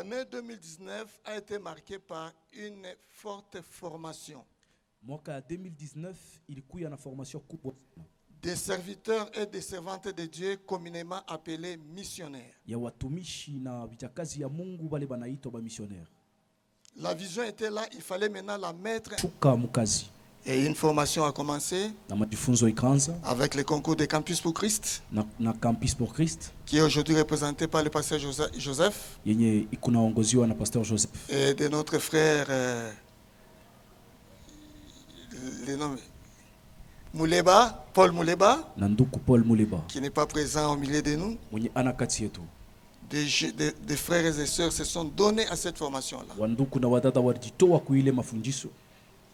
L'année 2019 a été marquée par une forte formation. Mwaka 2019 ilikuwa na formation kubwa des serviteurs et des servantes de Dieu communément appelés missionnaires. Ya watumishi na vijakazi ya Mungu bale banaitwa ba missionnaire. La vision était là, il fallait maintenant la mettre. Tuka mukazi. Et une formation a commencé Na majifunzo ikaanza avec le concours de Campus pour Christ, na Campus pour Christ, qui est aujourd'hui représenté par le pasteur Joseph yenye ikunaongoziwa na pasteur Joseph et de notre frère les noms Mouleba, Paul Mouleba, Nanduku Paul Mouleba, qui n'est pas présent au milieu de nous. mwenye anakati yetu. Des frères et sœurs se sont donnés à cette formation-là. Wanduku na wadada walijitoa kuile mafundiso.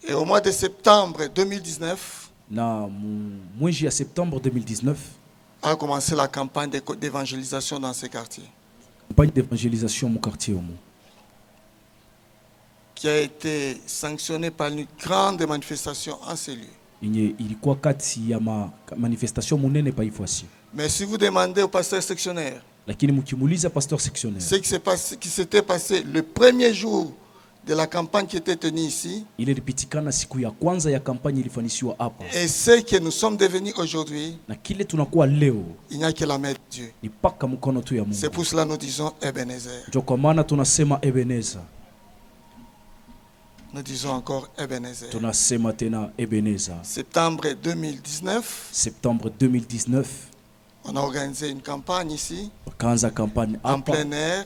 Et au mois de septembre 2019, na mwezi ya septembre 2019 a commencé la campagne d'évangélisation dans ces quartiers. Campagne d'évangélisation mu quartier omo. Qui a été sanctionnée par une grande manifestation en ces lieux. Yenye ilikuwa kati ya manifestation munene pa ifasi. Mais si vous demandez au pasteur sectionnaire, lakini mkimuuliza pasteur sectionnaire, ce qui s'était passé le premier jour de la campagne qui était tenue ici, ile ilipitikana siku ya kwanza ya kampanya ilifanisiwa hapa, et ce que nous sommes devenus aujourd'hui, na kile tunakuwa leo, il n'y a que la main de Dieu. ni paka mkono tu ya Mungu. C'est pour cela nous disons Ebenezer. Ndio kwa maana tunasema Ebenezer. Nous disons encore Ebenezer. Tunasema tena Ebenezer. Septembre 2019, Septembre 2019, on a organisé une campagne ici, kaanza campagne en plein air,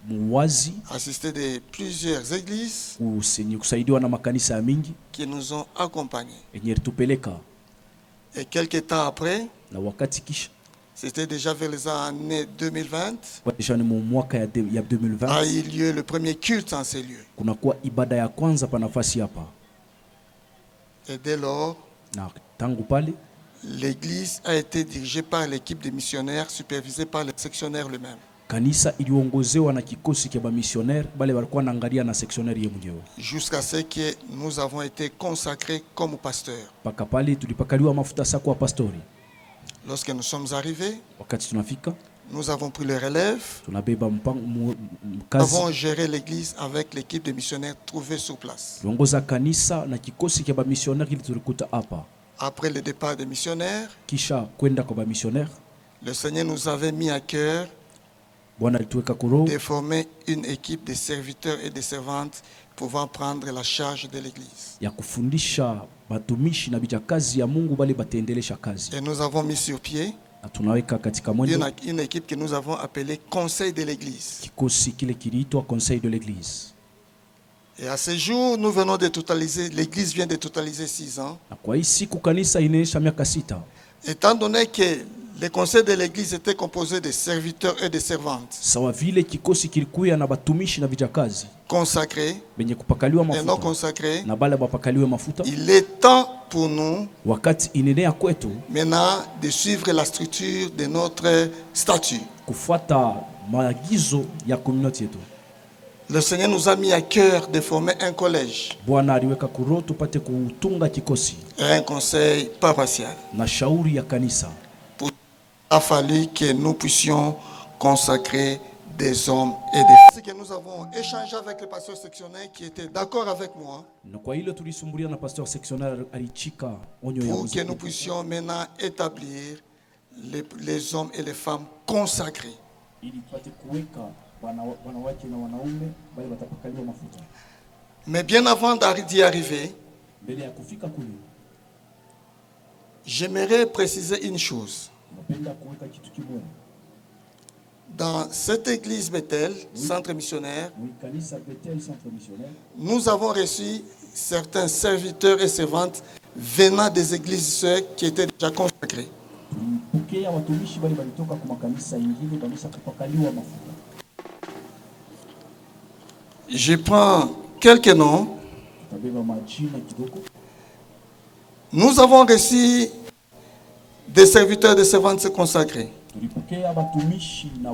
muwazi, assisté de plusieurs églises kusaidiwa na makanisa ya mingi qui nous ont accompagnés. yenye tupeleka. Et quelques temps après, Na wakati kisha, c'était déjà vers les années 2020, deja ni mwaka ya 2020, a eu lieu le premier culte en ces lieux. kunakuwa ibada ya kwanza pa nafasi hapa. Et dès lors, Na tangu pale l'église a été dirigée par l'équipe de missionnaires, supervisée par les sectionnaires eux-mêmes. kanisa iliongozewa na kikosi cha missionnaire bale walikuwa naangalia na sectionnaire yeye mwenyewe. Jusqu'à ce que nous avons été consacrés comme pasteurs. Paka pale tulipakaliwa mafuta sasa kwa pastori. Lorsque nous sommes arrivés, Wakati tunafika, nous avons pris le relève. tunabeba Nous kazi. avons géré l'église avec l'équipe de missionnaires trouvés sur place. Tuongoza kanisa na kikosi cha missionnaire ili tulikuta hapa. Après le départ des missionnaires, Kisha kwenda kwa missionnaire, le Seigneur nous avait mis à cœur Bwana alituweka kuro de former une équipe de serviteurs et de servantes pouvant prendre la charge de l'église. ya kufundisha batumishi na vijakazi ya Mungu bali batendelesha kazi. Et nous avons mis sur pied Na tunaweka katika mwendo une équipe que nous avons appelée Conseil de l'église. kikosi kile kiliitwa Conseil de l'église. Et à ce jour, nous venons de totaliser, l'église vient de totaliser 6 ans. Na kwa hii siku kanisa inaisha miaka 6. Étant donné que le conseil de l'église était composé de serviteurs et de servantes Sawa vile kikosi kilikuwa na batumishi na vijakazi consacrés benye kupakaliwa et non mafuta consacrés, na bale bapakaliwe mafuta. il est temps pour nous Wakati inenea kwetu maintenant de suivre la structure de notre statut. kufuata maagizo ya community yetu. Le Seigneur nous a mis à cœur de former un collège Bwana aliweka kuro tupate kutunga kikosi et un conseil paroissial. na shauri ya kanisa. Il a fallu que nous puissions consacrer des hommes et des femmes. C'est que nous avons échangé avec le pasteur sectionnaire qui était d'accord avec moi Na kwa hilo tulisumbulia na pasteur sectionnaire alichika onyo ya pour que nous puissions maintenant établir les hommes et les femmes consacrés. ili tupate kuweka wanawake na wanaume bali watapakaliwa mafuta. Mais bien avant d'y arriver, Mbele ya kufika kule, j'aimerais préciser une chose. napenda kuweka kitu kimoja. Dans cette église Bethel, centre missionnaire, Kanisa Bethel Centre Missionnaire, nous avons reçu certains serviteurs et servantes venant des églises sœurs qui étaient déjà consacrées. tulipokea watumishi bali walitoka kwa makanisa yengine kanisa kupakaliwa mafuta. Je prends quelques noms. Tutabeba majina kidogo. Nous avons reçu des serviteurs et des servantes consacrés. Tulipokea watumishi na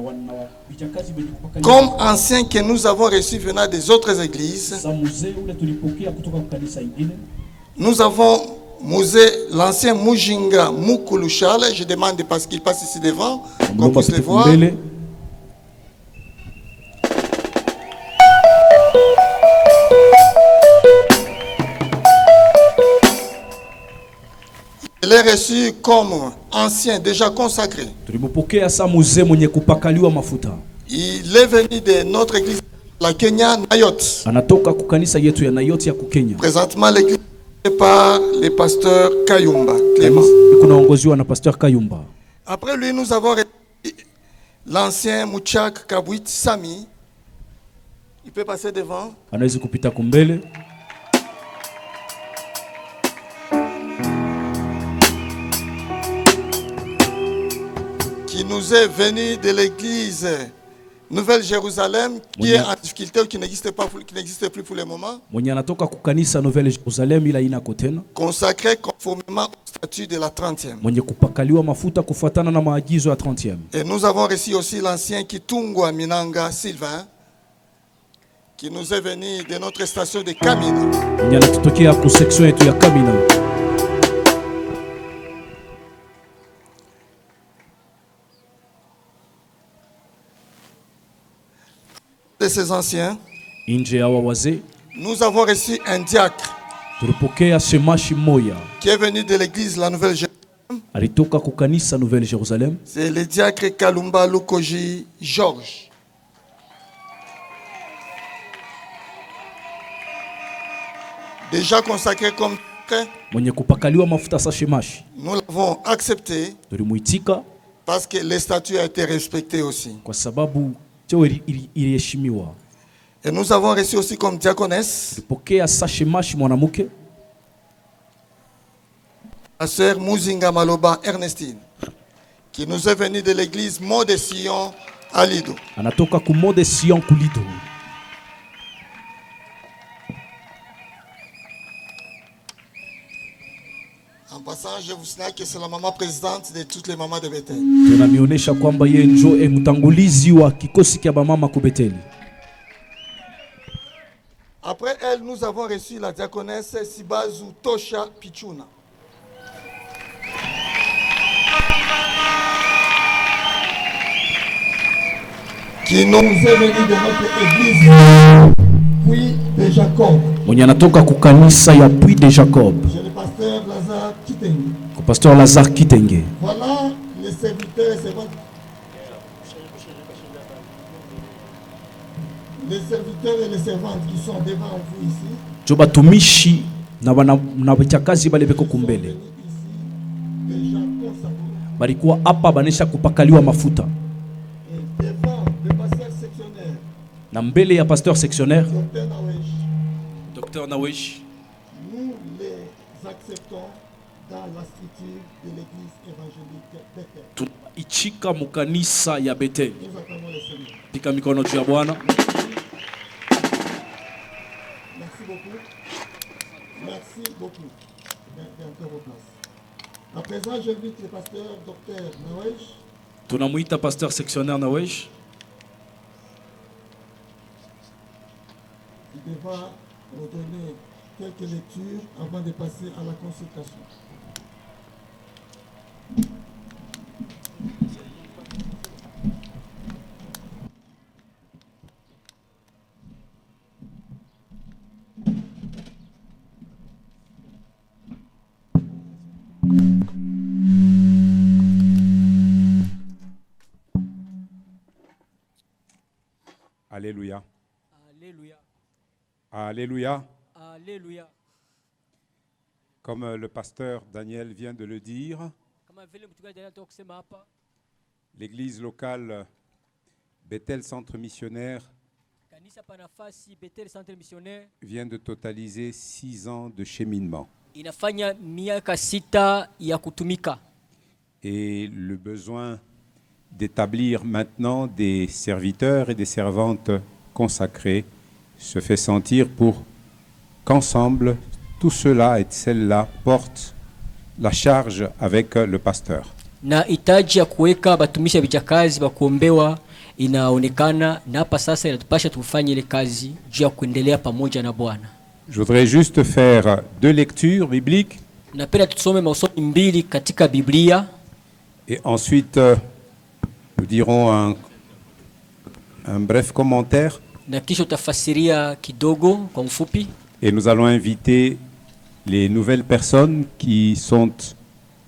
vijakazi benye kupakaliwa. Comme anciens que nous avons reçus venant des autres églises, Sa mzee ule tulipokea kutoka kwa kanisa ingine. nous avons l'ancien Mujinga Mukulushale. Je demande parce qu'il passe ici devant, qu'on puisse le voir. l'ai reçu comme ancien, déjà consacré. Tulimupokea sa mzee mwenye kupakaliwa mafuta. Il est venu de notre église, la Kenya, Nayot. Anatoka kukanisa yetu ya Nayot ya Kenya. Présentement, l'église est par le pasteur Kayumba, Clément. Kunaongoziwa na pasteur Kayumba. Après lui, nous avons l'ancien Mouchak Kabwit Sami. Il peut passer devant. Anaweza kupita kumbele. Qui nous est venu de l'église Nouvelle-Jérusalem, qui est en difficulté ou qui n'existe plus pour le moment. Mwenye anatoka kukanisa Nouvelle-Jérusalem ila ina kotena. Consacré conformément au statut de la 30e. Mwenye kupakaliwa mafuta kufuatana na maagizo ya 30e. Et nous avons reçu aussi l'ancien Kitungwa Minanga Sylvain, qui nous est venu de notre station de Kamina. Mwenye anatutokea ku section yetu ya Kamina. De ces anciens, nous avons reçu un diacre qui est venu de l'église La Nouvelle-Jérusalem. C'est le diacre Kalumba Lukoji Georges. Déjà consacré comme nous l'avons accepté parce que les statuts a été respecté aussi. Et nous avons reçu aussi comme diaconesse la sœur Muzinga Maloba Ernestine, qui nous est venue de l'église Mont de Sion à Lido. En passant, je vous signale que c'est la maman présidente de toutes les mamans de Bethel. Après elle, nous avons reçu la diaconesse Sibazu Tosha Pichuna. Qui nous est venu de notre église Puy de Jacob. Mwenye anatoka kukanisa ya Puy de Jacob. Le pasteur Lazare Kitenge. Pasteur Lazare Kitenge. Voilà les serviteurs et servantes. Les serviteurs et les servantes qui sont devant vous ici. Joba tumishi na wachakazi bale beko kumbele. Balikuwa hapa banesha kupakaliwa mafuta. Devant le pasteur sectionnaire. Na mbele ya pasteur sectionnaire. Docteur Nawesh. Nous les acceptons dans la structure de l'église évangélique Bethel. Tunaichika mukanisa ya Bethel. Nous acclamons le Seigneur. Pika mikono juu ya Bwana. Merci beaucoup. Merci beaucoup. Bientôt vos places. À présent, j'invite le pasteur Dr Nawesh. Tunamuita pasteur sectionnaire Nawesh. Il devra nous donner quelques lectures avant de passer à la consultation. Alléluia. Alléluia. Alléluia. Comme le pasteur Daniel vient de le dire, l'église locale Bethel Centre Missionnaire vient de totaliser 6 ans de cheminement. Et le besoin d'établir maintenant des serviteurs et des servantes consacrés se fait sentir pour qu'ensemble, tout cela et celles-là portent la charge avec le pasteur. Na hitaji ya kuweka batumishi vijakazi wa kuombewa inaonekana na hapa sasa inatupasha tufanye ile kazi juu ya kuendelea pamoja na Bwana. Je voudrais juste faire 2 lectures bibliques. Napenda tusome masomo mbili katika Biblia. Et ensuite nous dirons un bref commentaire. Na kisha utafasiria kidogo kwa mfupi. Et nous allons inviter les nouvelles personnes qui sont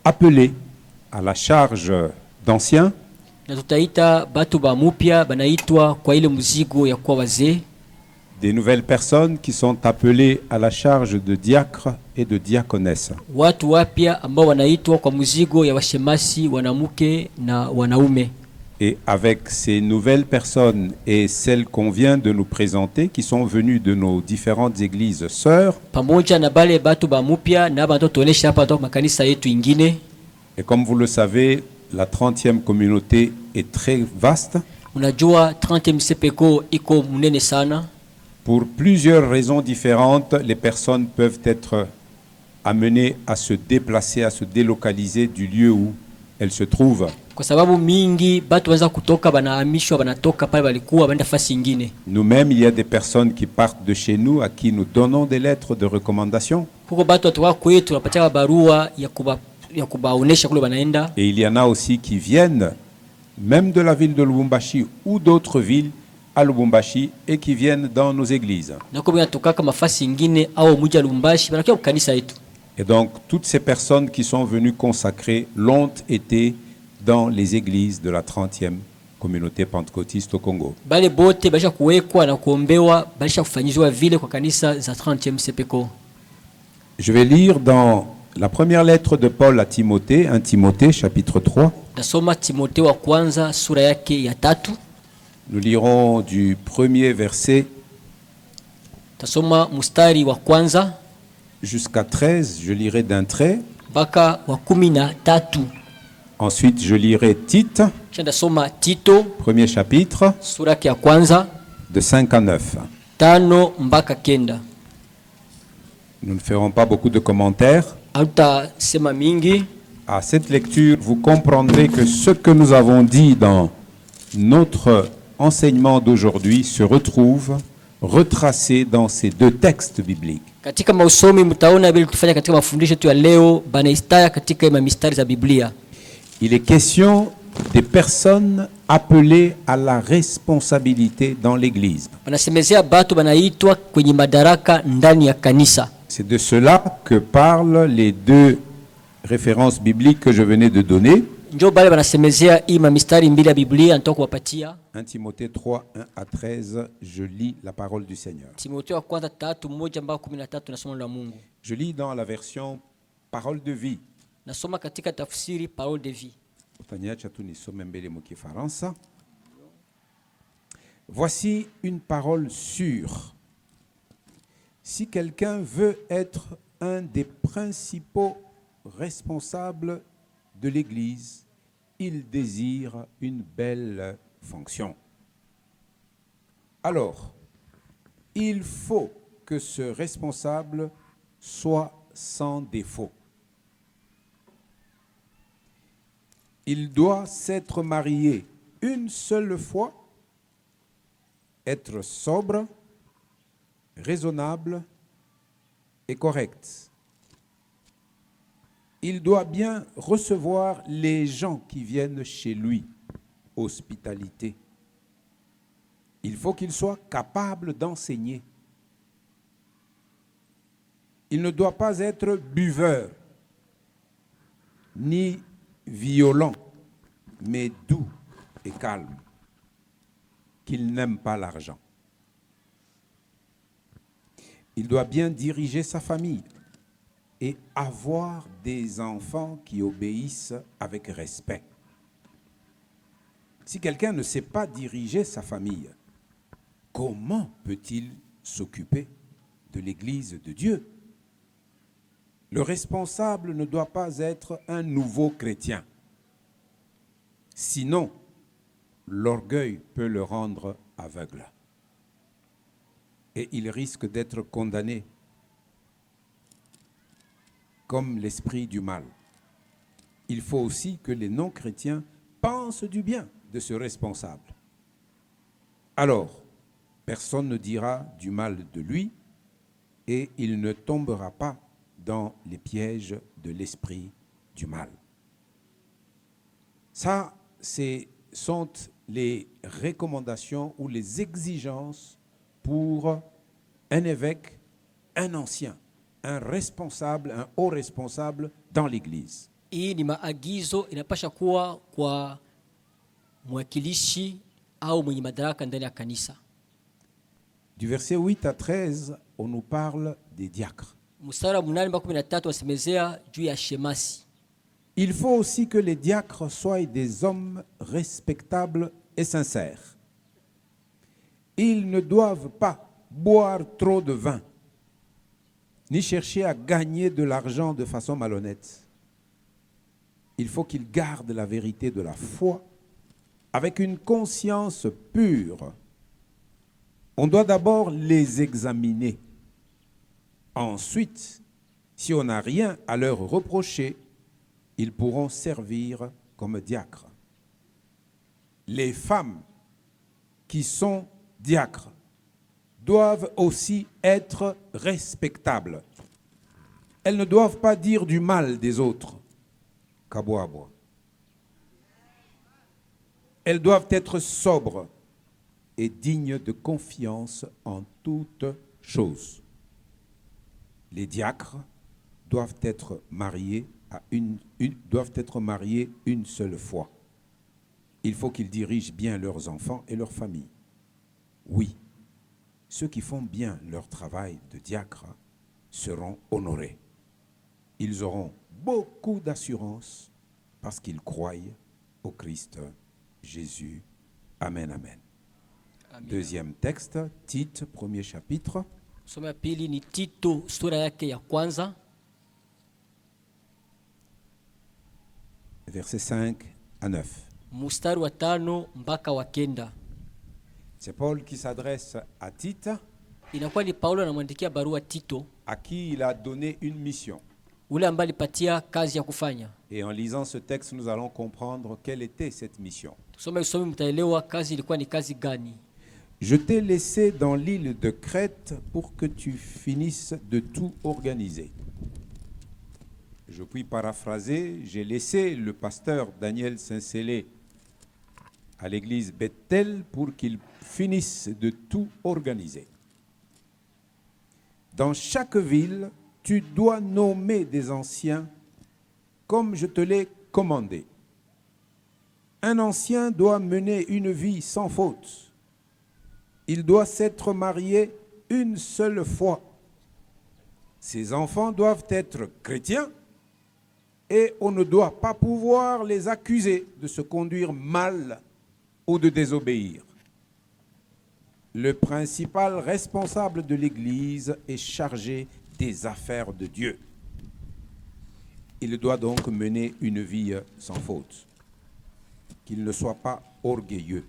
appelés à la charge d'anciens, na tutaita batu ba mupya banaitwa kwa ile mzigo ya kuwa wazee, des nouvelles personnes qui sont appelées à la charge de diacres et de diaconesses. watu wapya ambao wanaitwa kwa mzigo ya washemasi wanamke na wanaume. Et avec ces nouvelles personnes et celles qu'on vient de nous présenter, qui sont venues de nos différentes églises sœurs, Pamoja na bale batu ba mupya na bantu tuonesha hapa kutoka makanisa yetu ingine. et comme vous le savez, la 30e communauté est très vaste. Unajua 30 Sepeko iko munene sana. Pour plusieurs raisons différentes, les personnes peuvent être amenées à se déplacer, à se délocaliser du lieu où elles se trouvent. Kwa sababu mingi batu wanza kutoka banahamishwa banatoka pale walikuwa banda fasi ingine. Nous-mêmes, il y a des personnes qui partent de chez nous à qui nous donnons des lettres de recommandation. Huko batu watoka kwetu tunapatia barua ya kubaonesha kule banaenda. Et il y en a aussi qui viennent, même de la ville de Lubumbashi ou d'autres villes à Lubumbashi, et qui viennent dans nos églises. Na kwa binatoka kama fasi ingine au mji wa Lubumbashi banakia kanisa yetu. Et donc, toutes ces personnes qui sont venues consacrer l'ont été dans les églises de la 30e communauté pentecôtiste au Congo. Bale bote basha kuwekwa na kuombewa basha kufanyizwa vile kwa kanisa za 30e Sepeko. Je vais lire dans la première lettre de Paul à Timothée, 1 Timothée chapitre 3. Nasoma Timotheo wa kwanza sura yake ya 3. Nous lirons du premier verset Tasoma mustari wa kwanza jusqu'à 13. Je lirai d'un trait. mpaka wa 13. Ensuite, je lirai Tite, Kisha nasoma Tito premier chapitre, sura yake ya kwanza de 5 à 9. 5 mpaka 9. Nous ne ferons pas beaucoup de commentaires. Hatutasema mingi. À cette lecture, vous comprendrez que ce que nous avons dit dans notre enseignement d'aujourd'hui se retrouve retracé dans ces deux textes bibliques. Katika mausomi mtaona vile tufanya katika mafundisho yetu ya leo banaistaya katika ima mistari za Biblia. Il est question des personnes appelées à la responsabilité dans l'Église. Banasemezea batu banaitwa kwenye madaraka ndani ya kanisa. C'est de cela que parlent les deux références bibliques que je venais de donner. Njo bale banasemezea ima mistari mbili ya Biblia nitoka kuwapatia. 1 Timothée 3, 1 à 13, je lis la parole du Seigneur. Timotheo wa kwanza 3:1 mpaka 13 nasoma la Mungu. Je lis dans la version Parole de vie. Nasoma katika tafsiri Parole de vie. Voici une parole sûre. Si quelqu'un veut être un des principaux responsables de l'Église, il désire une belle fonction. Alors, il faut que ce responsable soit sans défaut. Il doit s'être marié une seule fois, être sobre, raisonnable et correct. Il doit bien recevoir les gens qui viennent chez lui, hospitalité. Il faut qu'il soit capable d'enseigner. Il ne doit pas être buveur, ni violent, mais doux et calme, qu'il n'aime pas l'argent. Il doit bien diriger sa famille et avoir des enfants qui obéissent avec respect. Si quelqu'un ne sait pas diriger sa famille, comment peut-il s'occuper de l'Église de Dieu? Le responsable ne doit pas être un nouveau chrétien. Sinon, l'orgueil peut le rendre aveugle. Et il risque d'être condamné comme l'esprit du mal. Il faut aussi que les non-chrétiens pensent du bien de ce responsable. Alors, personne ne dira du mal de lui et il ne tombera pas dans les pièges de l'esprit du mal. Ça, sont les recommandations ou les exigences pour un évêque, un ancien, un responsable, un haut responsable dans l'Église. Hii ni maagizo inapasha kuwa kwa mwakilishi au mwenye madaraka ndani ya kanisa. Du verset 8 à 13, on nous parle des diacres. Mstari wa 8 mpaka 13 wasemezea juu ya shemasi. Il faut aussi que les diacres soient des hommes respectables et sincères. Ils ne doivent pas boire trop de vin, ni chercher à gagner de l'argent de façon malhonnête. Il faut qu'ils gardent la vérité de la foi avec une conscience pure. On doit d'abord les examiner. Ensuite, si on n'a rien à leur reprocher, ils pourront servir comme diacres. Les femmes qui sont diacres doivent aussi être respectables. Elles ne doivent pas dire du mal des autres. Kaboabo. Elles doivent être sobres et dignes de confiance en toutes choses. Les diacres doivent être mariés une seule fois. Il faut qu'ils dirigent bien leurs enfants et leurs familles. Oui, ceux qui font bien leur travail de diacre seront honorés. Ils auront beaucoup d'assurance parce qu'ils croient au Christ Jésus. Amen, amen. Amen. Deuxième texte, Tite, premier chapitre. Somo ya pili ni Tito sura yake ya kwanza Versets 5 à 9. mstari wa 5 mpaka wa 9. C'est Paul qui s'adresse à Tite, Inakuwa ni Paulo anamwandikia barua Tito, à qui il a donné une mission. ule ambaye alipatia kazi ya kufanya. Et en lisant ce texte, nous allons comprendre quelle était cette mission. Tusome usomi mtaelewa kazi ilikuwa ni kazi gani. Je t'ai laissé dans l'île de Crète pour que tu finisses de tout organiser. Je puis paraphraser, j'ai laissé le pasteur Daniel Saint-Célé à l'église Bethel pour qu'il finisse de tout organiser. Dans chaque ville, tu dois nommer des anciens comme je te l'ai commandé. Un ancien doit mener une vie sans faute. Il doit s'être marié une seule fois. Ses enfants doivent être chrétiens et on ne doit pas pouvoir les accuser de se conduire mal ou de désobéir. Le principal responsable de l'Église est chargé des affaires de Dieu. Il doit donc mener une vie sans faute. Qu'il ne soit pas orgueilleux,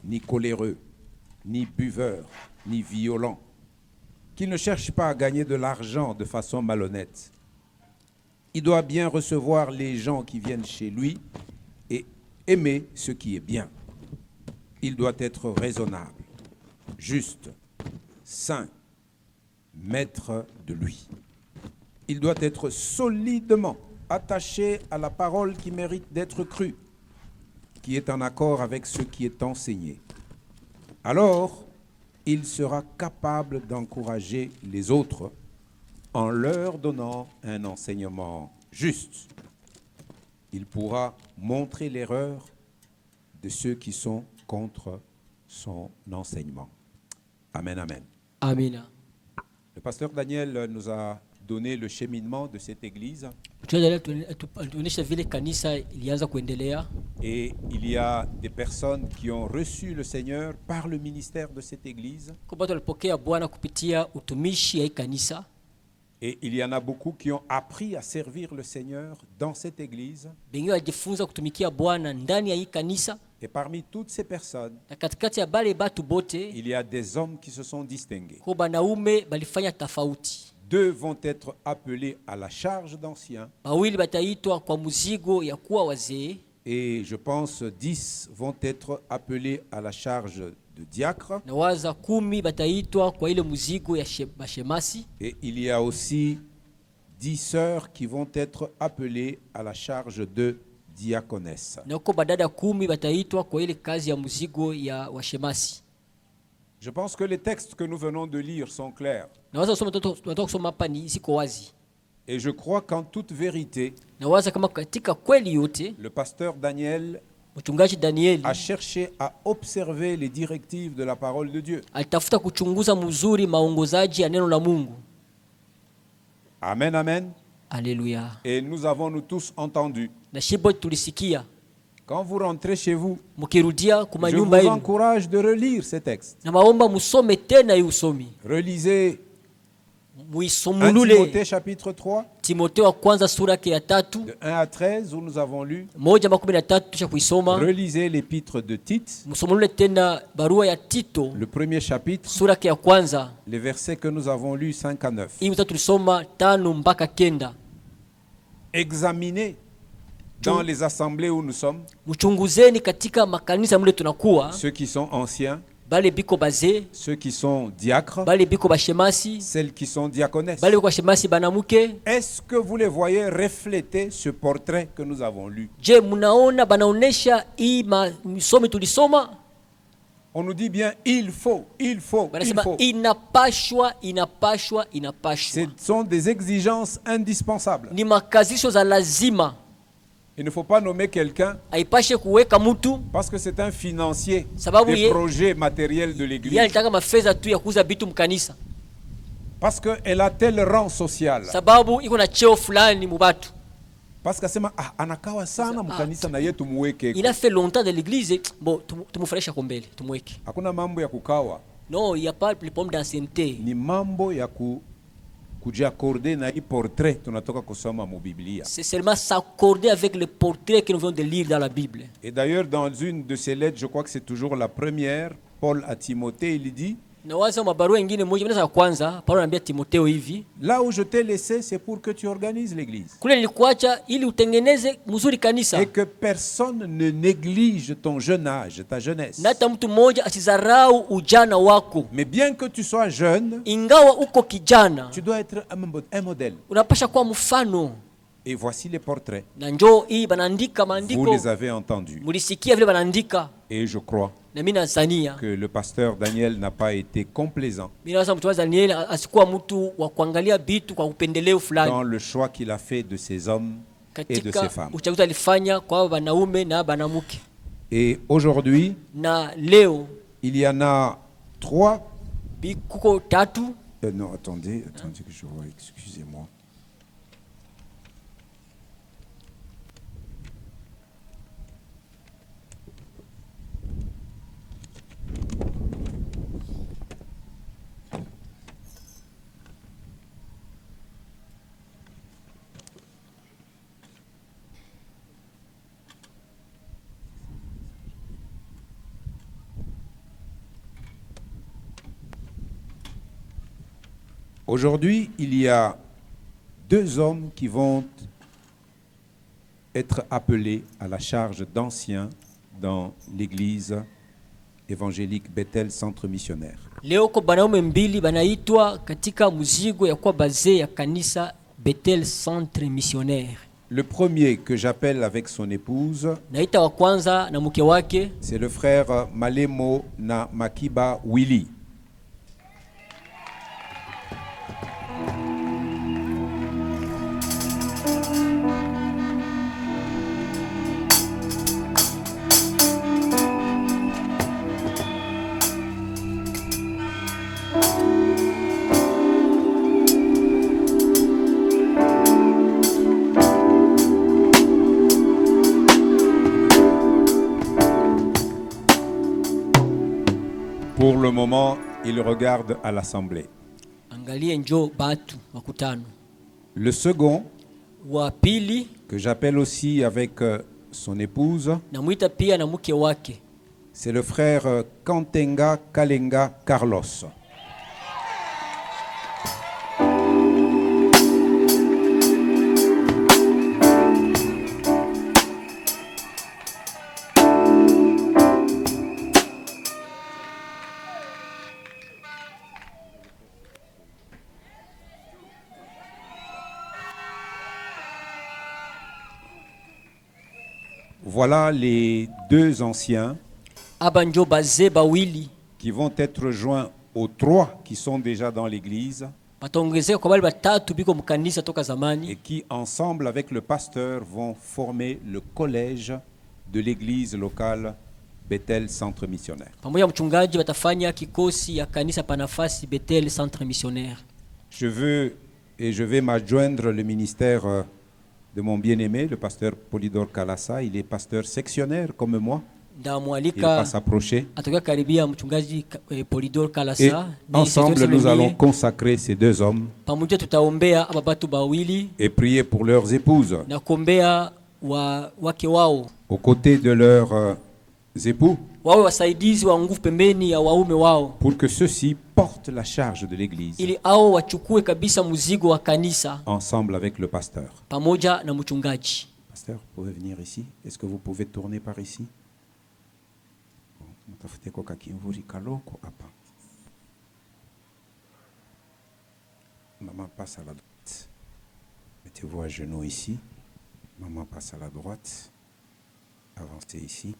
ni coléreux, ni buveur, ni violent. Qu'il ne cherche pas à gagner de l'argent de façon malhonnête. Il doit bien recevoir les gens qui viennent chez lui et aimer ce qui est bien. Il doit être raisonnable, juste, saint, maître de lui. Il doit être solidement attaché à la parole qui mérite d'être crue, qui est en accord avec ce qui est enseigné. Alors, il sera capable d'encourager les autres en leur donnant un enseignement juste. Il pourra montrer l'erreur de ceux qui sont contre son enseignement. Amen, amen. Amina. Le pasteur Daniel nous a donné le cheminement de cette église. Tuonyesha vile kanisa ilianza kuendelea. Et il y a des personnes qui ont reçu le Seigneur par le ministère de cette église. Kwa watu walipokea Bwana kupitia utumishi ya hii kanisa. Et il y en a beaucoup qui ont appris à servir le Seigneur dans cette église. Wengine walijifunza kutumikia Bwana ndani ya hii kanisa. Et parmi toutes ces personnes, Na katikati ya bale batu bote, il y a des hommes qui se sont distingués. kwa banaume balifanya tofauti. 2 vont être appelés à la charge d'anciens. Bawili bataitwa kwa muzigo ya kuwa wazee. Et je pense 10 vont être appelés à la charge de diacre. Na waza 10 bataitwa kwa ile muzigo ya bashemasi. Et il y a aussi 10 sœurs qui vont être appelées à la charge de diaconesse. Na uko badada 10 bataitwa kwa ile kazi ya muzigo ya washemasi. Je pense que les textes que nous venons de lire sont clairs. Na waza tunataka kusoma hapa ni ziko wazi. Et je crois qu'en toute vérité, Nawaza kama katika kweli yote le pasteur Daniel mchungaji Danieli a cherché à observer les directives de la parole de Dieu. alitafuta kuchunguza mzuri maongozaji ya neno la Mungu. Amen, amen. Alléluia. Et nous avons nous tous entendu. Na shibo tulisikia. Quand vous rentrez chez vous, Mkirudia kuma je vous nyumba yenu, encourage de relire ces textes. na maomba musome tena hii usomi. Relisez 1 Muisomulule Timothée chapitre 3, Timotheo wa kwanza sura yake ya 3, de 1 à 13, où nous avons lu. 1:13 tusha kuisoma. Relisez l'épître de Tite, Musomulule tena barua ya Tito le premier chapitre, sura yake ya kwanza. les versets que nous avons lus 5 à 9. Hii mtatu tulisoma 5 mpaka 9. Examinez dans les assemblées où nous sommes, Mchunguzeni katika makanisa mle tunakuwa, ceux qui sont anciens, bale biko bazee, ceux qui sont diacres, bale biko bashemasi, celles qui sont diaconesses. bale biko bashemasi banamuke. Est-ce que vous les voyez refléter ce portrait que nous avons lu? Je, munaona banaonesha hii misomi tulisoma? On nous dit bien il faut. Banasema inapashwa. Ce sont des exigences indispensables. Ni makazisho za lazima. Il ne faut pas nommer quelqu'un Haipashe kuweka mtu parce que c'est un financier sababu des projets matériels de l'église. yeye alitaka mafedha tu ya kuuza vitu mkanisa. Parce qu'elle a tel rang social. Sababu iko na cheo fulani mubatu. Parce que sema anakawa sana mkanisa na yetu muweke. Il a fait longtemps de l'église, bon tumufurahisha kwa mbele, tumweke. Hakuna mambo ya kukawa. Non, il y a pas le problème d'ancienneté. Ni mambo ya kujiaccorder na hii portrait tunatoka kusoma mu Biblia. C'est seulement s'accorder avec le portrait que nous venons de lire dans la Bible. Et d'ailleurs dans une de ses lettres, je crois que c'est toujours la première, Paul à Timothée, il dit: Na waza mabarua nyingine moja mnaweza ya kwanza, Paulo anambia Timotheo hivi, là où je t'ai laissé, c'est pour que tu organises l'église. kule nilikuacha ili utengeneze mzuri kanisa. Et que personne ne néglige ton jeune âge, ta jeunesse. Na hata mtu mmoja asizarau ujana wako. Mais bien que tu sois jeune, Ingawa uko kijana, tu dois être un modèle. unapasha kuwa mfano. Et voici les portraits. Na njoo hii banaandika Vous maandiko. les avez entendus. Mulisikia vile banaandika. Et je crois Na mimi nazania que le pasteur Daniel n'a pas été complaisant mimi nawaza mtu wa Daniel asikuwa mtu wa kuangalia vitu kwa upendeleo fulani. dans le choix qu'il a fait de ces hommes et de ces Katika femmes. uchaguzi alifanya kwa wanaume na banamuke. Et aujourd'hui, Na leo il y en a 3. kuko 3. Non, attendez que je vois, excusez-moi. Aujourd'hui, il y a 2 hommes qui vont être appelés à la charge d'anciens dans l'église évangélique Bethel Centre Missionnaire. Leo kwa banaume mbili banaitwa katika mzigo ya kuwa bazee ya kanisa Bethel Centre Missionnaire. Le premier que j'appelle avec son épouse, Naita wa kwanza na mke wake, c'est le frère Malemo na Makiba Willy. Pour le moment, il regarde à l'assemblée. angalie njoo batu makutano. Le second, Wa pili que j'appelle aussi avec son épouse, namuita pia na mke wake, c'est le frère Kantenga Kalenga Carlos. Voilà les 2 anciens aba njoo bazee bawili qui vont être joints aux 3 qui sont déjà dans l'église Bataongezeka kwa wale batatu biko mkanisa toka zamani. et qui, ensemble avec le pasteur, vont former le collège de l'église locale Bethel Centre Missionnaire. Pamoja mchungaji batafanya kikosi ya kanisa Panafasi Bethel Centre Missionnaire. Je vais m'adjoindre le ministère de mon bien-aimé, le pasteur Polydor Kalasa. Il est pasteur sectionnaire comme moi. Il va Ndamwalika s'approcher. atoka karibia mchungaji Polydor Et Kalasa. ensemble, nous allons consacrer ces deux hommes Pamoja tutaombea aba batu bawili et prier pour leurs épouses, na kuombea wake wao. aux côtés de leurs époux, Wawe wasaidizi wa nguvu pembeni ya waume wao. pour que ceux-ci portent la charge de l'église Ili hao wachukue kabisa mzigo wa kanisa ensemble avec le pasteur. pamoja na mchungaji. Pasteur, vous pouvez venir ici? Est-ce que vous pouvez tourner par ici? Mtafute kwa kakimvuri kaloko hapa. Maman passe à la droite. Mettez-vous à genoux ici. Maman passe à la droite. Avancez ici.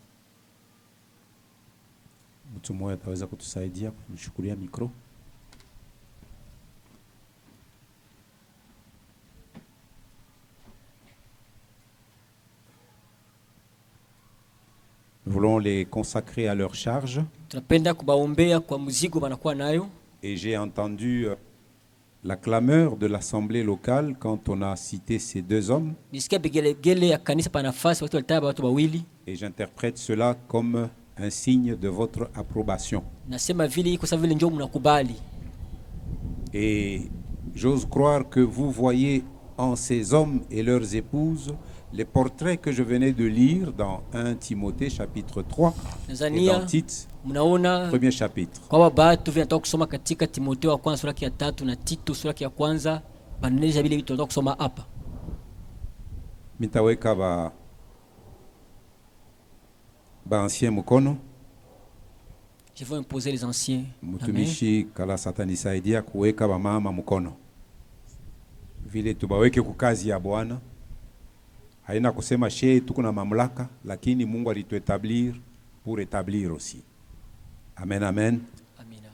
Mtu mmoja ataweza kutusaidia kumshukulia mikro. Nous voulons les consacrer à leur charge. Tunapenda kubaombea kwa mzigo wanakuwa nayo. Et j'ai entendu la clameur de l'assemblée locale quand on a cité ces deux hommes. Nisikia bigelegele ya kanisa Panafasi watu walitaba watu bawili. Et j'interprète cela comme un signe de votre approbation. Nasema vile iko sawa vile njoo mnakubali. Et j'ose croire que vous voyez en ces hommes et leurs épouses les portraits que je venais de lire dans 1 Timothée chapitre 3 et dans Tite, mnaona premier chapitre. kwa watu vile nataka kusoma katika Timotheo wa kwanza sura ya 3 na Tito sura ya kwanza bananisha vile vitu nataka kusoma hapa. Mitaweka ba ancien mkono. Je vais imposer les anciens. Mtumishi kala satanisaidia kuweka ba mama mkono. Vile tubaweke kukazi ya Bwana. Haina kusema shehe tuko na mamlaka, lakini Mungu alituetablir pour établir aussi. Amen, amen. Amina.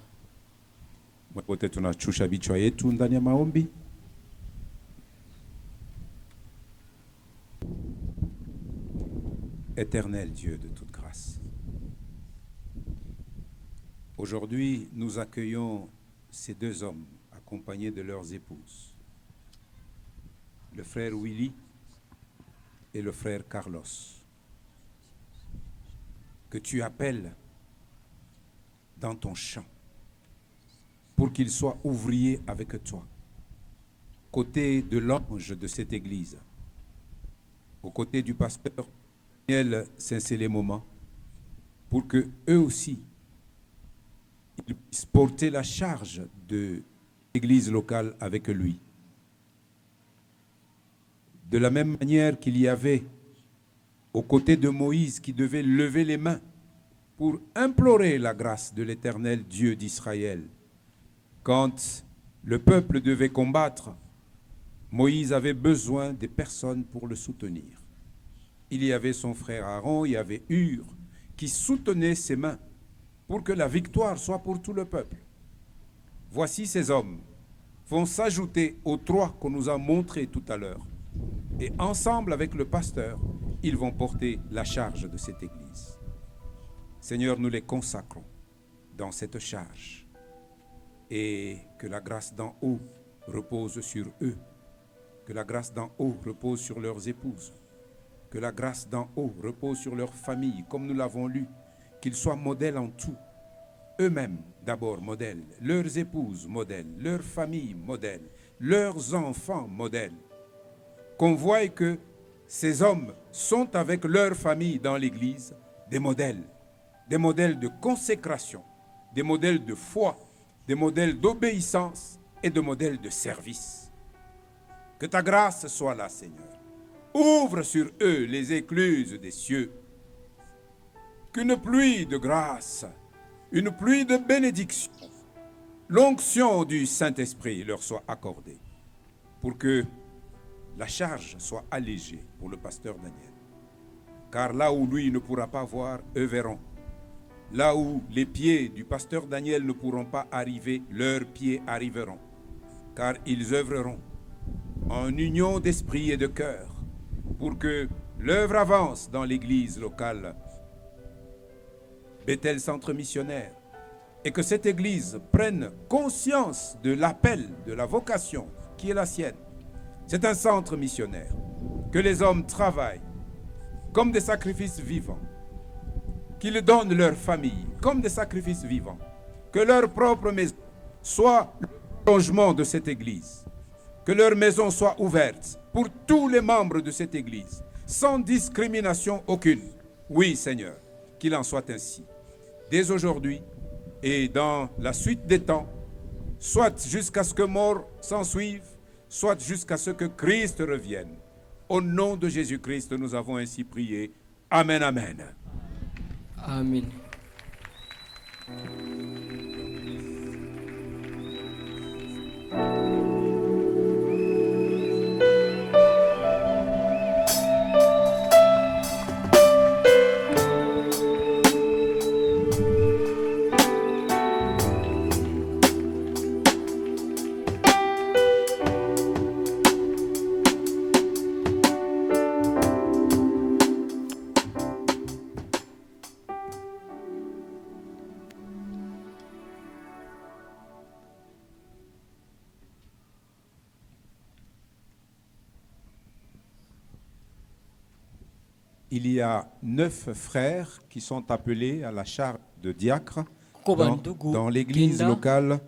Wote tunachusha vichwa yetu ndani ya maombi. Éternel Dieu de toute grâce. Aujourd'hui, nous accueillons ces deux hommes accompagnés de leurs épouses. Le frère Willy et le frère Carlos, que tu appelles dans ton champ pour qu'ils soient ouvriers avec toi, côté de l'ange de cette église, aux côtés du pasteur Daniel Saint-Célément, pour que eux aussi ils puissent porter la charge de l'église locale avec lui. De la même manière qu'il y avait aux côtés de Moïse qui devait lever les mains pour implorer la grâce de l'Éternel Dieu d'Israël. Quand le peuple devait combattre, Moïse avait besoin des personnes pour le soutenir. Il y avait son frère Aaron, il y avait Hur qui soutenait ses mains pour que la victoire soit pour tout le peuple. Voici ces hommes vont s'ajouter aux trois qu'on nous a montrés tout à l'heure. Et ensemble avec le pasteur, ils vont porter la charge de cette église. Seigneur, nous les consacrons dans cette charge. Et que la grâce d'en haut repose sur eux. Que la grâce d'en haut repose sur leurs épouses. Que la grâce d'en haut repose sur leurs familles, comme nous l'avons lu. Qu'ils soient modèles en tout. Eux-mêmes, d'abord, modèles. Leurs épouses, modèles. Leurs familles, modèles. Leurs enfants, modèles. Qu'on voie que ces hommes sont avec leur famille dans l'église des modèles de consécration, des modèles de foi, des modèles d'obéissance et des modèles de service. Que ta grâce soit là, Seigneur. Ouvre sur eux les écluses des cieux. Qu'une pluie de grâce, une pluie de bénédiction, l'onction du Saint-Esprit leur soit accordée pour que la charge soit allégée pour le pasteur Daniel. Car là où lui ne pourra pas voir, eux verront. Là où les pieds du pasteur Daniel ne pourront pas arriver, leurs pieds arriveront. car ils œuvreront en union d'esprit et de cœur pour que l'œuvre avance dans l'église locale Bethel Centre Missionnaire et que cette église prenne conscience de l'appel, de la vocation qui est la sienne. C'est un centre missionnaire, que les hommes travaillent comme des sacrifices vivants, qu'ils donnent leur famille comme des sacrifices vivants, que leur propre maison soit le prolongement de cette église, que leur maison soit ouverte pour tous les membres de cette église, sans discrimination aucune. Oui, Seigneur, qu'il en soit ainsi. Dès aujourd'hui et dans la suite des temps, soit jusqu'à ce que mort s'ensuive, soit jusqu'à ce que Christ revienne. Au nom de Jésus-Christ, nous avons ainsi prié. Amen, amen. Amen. Il y a 9 frères qui sont appelés à la charge de diacre dans l'église locale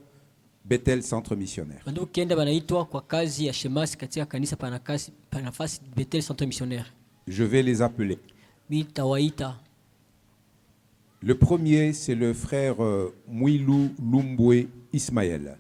Bethel Centre Missionnaire. Bandugu kenda banaitwa kwa kazi ya shemasi katika kanisa panafasi Bethel Centre Missionnaire. Je vais les appeler. Bitawaita. Le premier, c'est le frère Mouilou Lumbwe Ismaël.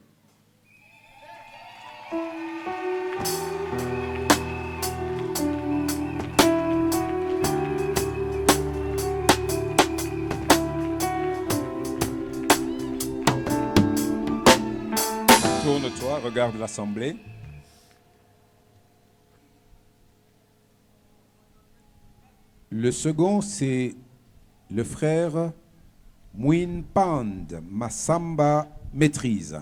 Tourne-toi, regarde l'assemblée. Le second, c'est le frère Mouin Pand Massamba Maîtrise.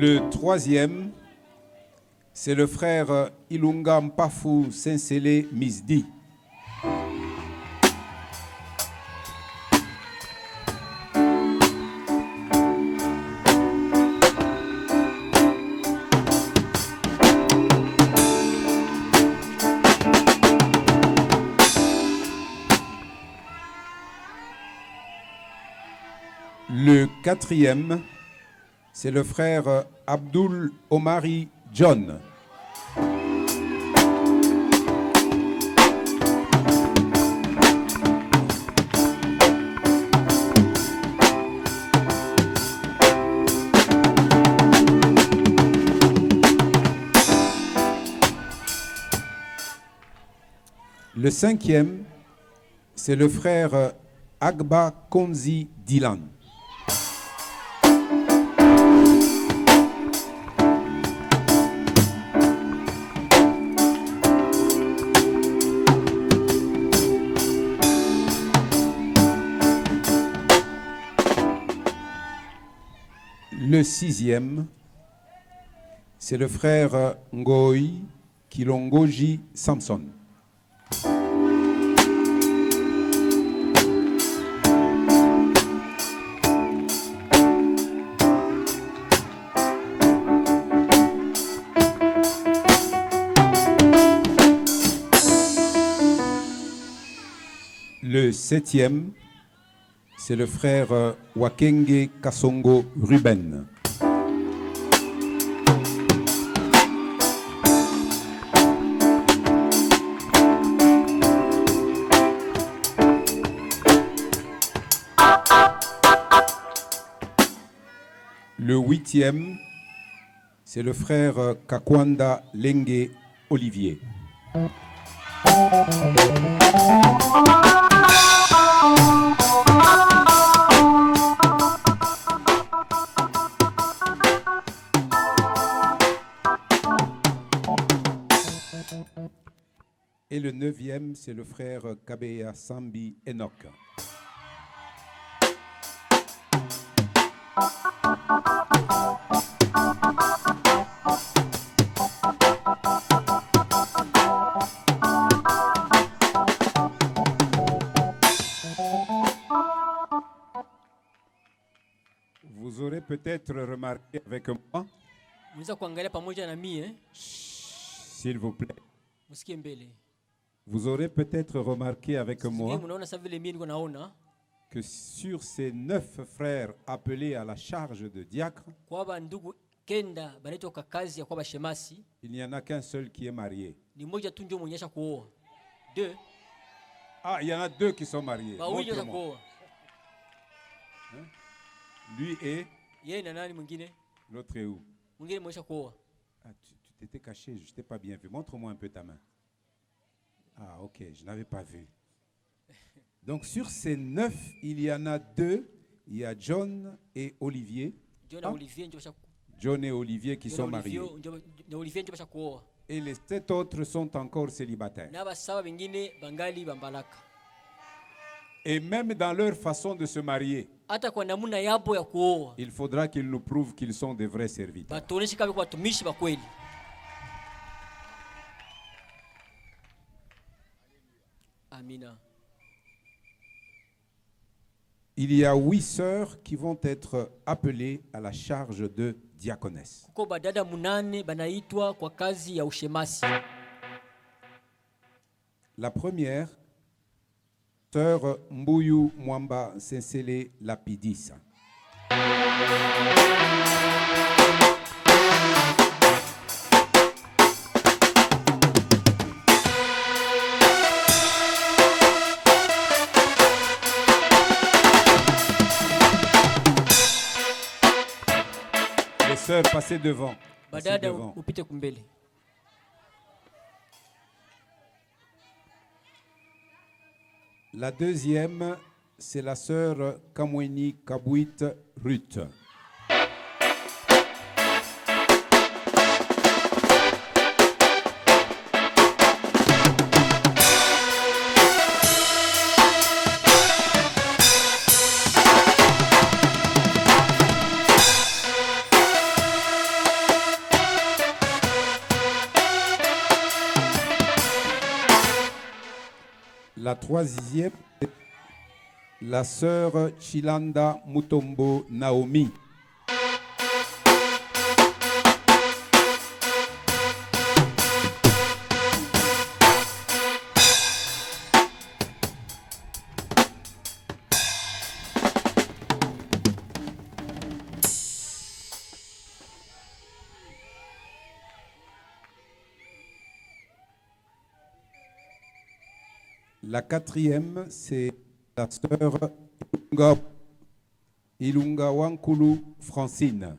Le troisième, c'est le frère Ilunga Mpafu Sensele Misdi. Le quatrième, c'est le frère Abdul Omari John. Le cinquième, c'est le frère Agba Konzi Dylan. Le sixième, c'est le frère Ngoi Kilongoji Samson. Le septième, c'est le frère Wakenge Kasongo Ruben. Le huitième, c'est le frère Kakwanda Lengue Olivier. Et le 9e, c'est le frère Kabeya Sambi Enoch. Vous aurez peut-être remarqué avec moi, Mnaweza kuangalia pamoja na mimi s'il vous plaît, msikie mbele. vous aurez peut-être remarqué avec Sijui moi mnaona sasa vile mimi niko naona que sur ces 9 frères appelés à la charge de diacre, kwamba ndugu kenda banaitwa kwa kazi ya kwa bashemasi il n'y en a qu'un seul qui est marié. ni mmoja tu ndio mwenyesha kuoa. Deux, Ah, il y en a 2 qui sont mariés. wawili wa Montre-moi. kuoa. Lui et Yeye na nani mwingine? l'autre est où? Mwingine mwenyesha kuoa. Ah, tu t'étais caché, je t'ai pas bien vu. Montre-moi un peu ta main. Ah, ok, je n'avais pas vu. Donc sur ces 9, il y en a 2. Il y a John et Olivier. John na Olivier ndio basha John et Olivier qui sont mariés. na Olivier ndio basha kuoa. Et les 7 autres sont encore célibataires. Na basaba wengine bangali bambalaka. Et même dans leur façon de se marier, Hata kwa namna yabo ya kuoa. il faudra qu'ils nous prouvent qu'ils sont des vrais serviteurs. Batuoneshe kama kwa watumishi ba kweli. Amina. Il y a 8 sœurs qui vont être appelées à la charge de diaconesse. Kuko badada munane banaitwa kwa kazi ya ushemasi. La première, sœur Mbuyu Mwamba Sensele Lapidis. Les sœurs, passez devant. Passez Badada devant. upite kumbele. La deuxième, c'est la sœur Kamweni Kabouit Ruth. La troisième, la sœur Chilanda Mutombo Naomi. La quatrième, c'est la sœur Ilunga Wankulu Francine.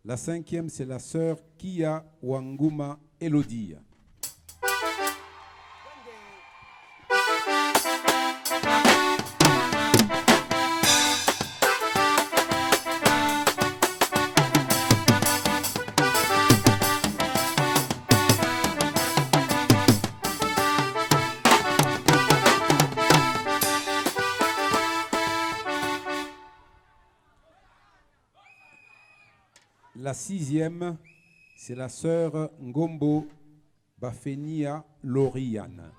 La cinquième, c'est la sœur Kia Wanguma Elodie. La sixième, c'est la sœur Ngombo Bafenia Loriane.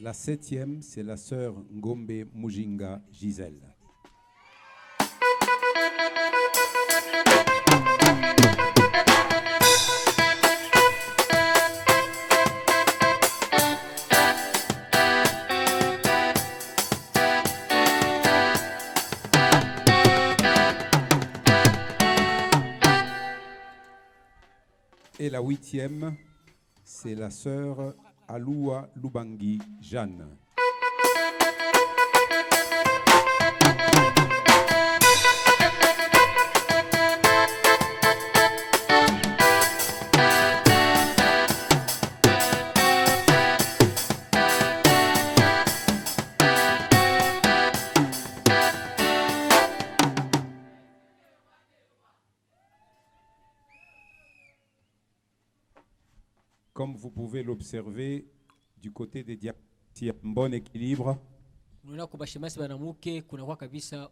La 7e, c'est la sœur Ngombe Mujinga Gisèle. Et la 8e, c'est la sœur Aloua Lubangi Jeanne. Comme vous pouvez l'observer, du côté des diacres, il y a un bon équilibre Unaona kwa bashemasi banamuke kunakuwa kabisa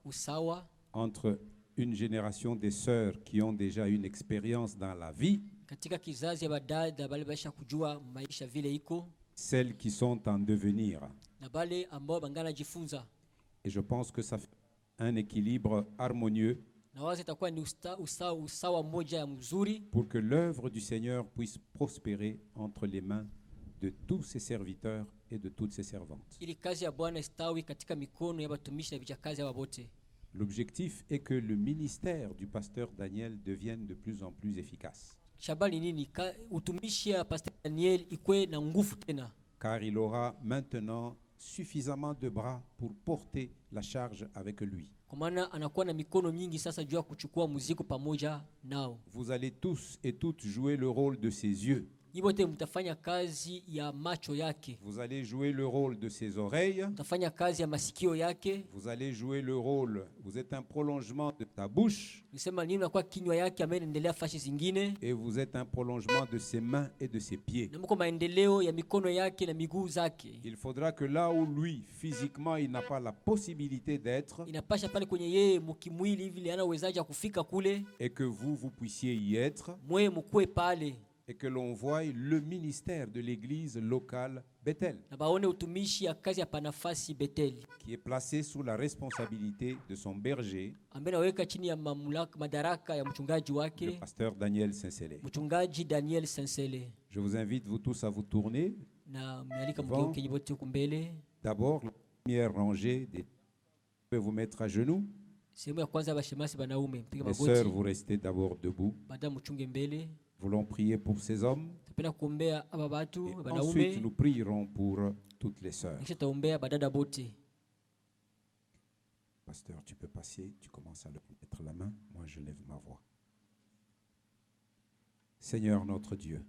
usawa entre une génération des sœurs qui ont déjà une expérience dans la vie, katika kizazi ya badada bale basha kujua maisha vile iko celles qui sont en devenir. na bale ambao bangana jifunza, Et je pense que ça fait un équilibre harmonieux na wazi itakuwa ni usawa mmoja ya mzuri pour que l'œuvre du Seigneur puisse prospérer entre les mains de tous ses serviteurs et de toutes ses servantes. ili kazi ya Bwana istawi katika mikono ya batumishi na vijakazi ya wote. L'objectif est que le ministère du pasteur Daniel devienne de plus en plus efficace, Shabali nini utumishi ya Pastor Daniel ikwe na nguvu tena, car il aura maintenant suffisamment de bras pour porter la charge avec lui. kwa maana anakuwa na mikono mingi sasa juu ya kuchukua muziki pamoja nao. Vous allez tous et toutes jouer le rôle de ses yeux. Nyibote mtafanya kazi ya macho yake, Vous allez jouer le rôle de ses oreilles. mtafanya kazi ya masikio yake. Vous allez jouer le rôle, vous êtes un prolongement de ta bouche Nisema nini nakuwa kinywa yake ambaye inaendelea fashi zingine, et vous êtes un prolongement de ses mains et de ses pieds. na mko maendeleo ya mikono yake na miguu zake. Il faudra que là où lui, physiquement, il n'a pas la possibilité d'être Inapasha pale kwenye yeye mukimwili hivi ana uwezaji wa kufika kule, et que vous, vous puissiez y être mwe mukue pale et que l'on voie le ministère de l'église locale Bethel, na baone utumishi ya kazi ya panafasi Beteli qui est placé sous la responsabilité de son berger, ambaye naweka chini ya mamlaka madaraka ya mchungaji le wake pasteur Daniel Sinsele. mchungaji Daniel Sensele. Je vous invite, vous tous, à vous tourner. Na mnalika Bon. mgeuke nyibote huku mbele. D'abord, la première rangée, vous pouvez vous mettre à genoux. Sehemu ya kwanza ya bashemasi banaume mpige Les sœurs, magoti, vous restez d'abord debout. baadaye mchunge mbele. Voulons prier pour ces hommes. Tapenda kuombea aba batu Et ensuite, banaume, nous prierons pour toutes les sœurs. kisha taombea badada bote. Pasteur, tu peux passer, tu commences à leur mettre la main. Moi, je lève ma voix. Seigneur notre Dieu,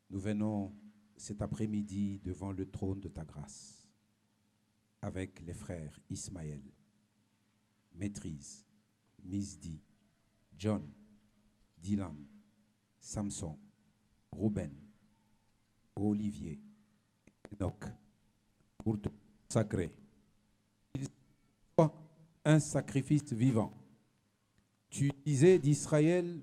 nous venons cet après-midi devant le trône de ta grâce avec les frères Ismaël, Maîtrise, Misdi, John, Dylan, Samson, Ruben, Olivier, Enoch, pour te consacrer. Il soit un sacrifice vivant. Tu disais d'Israël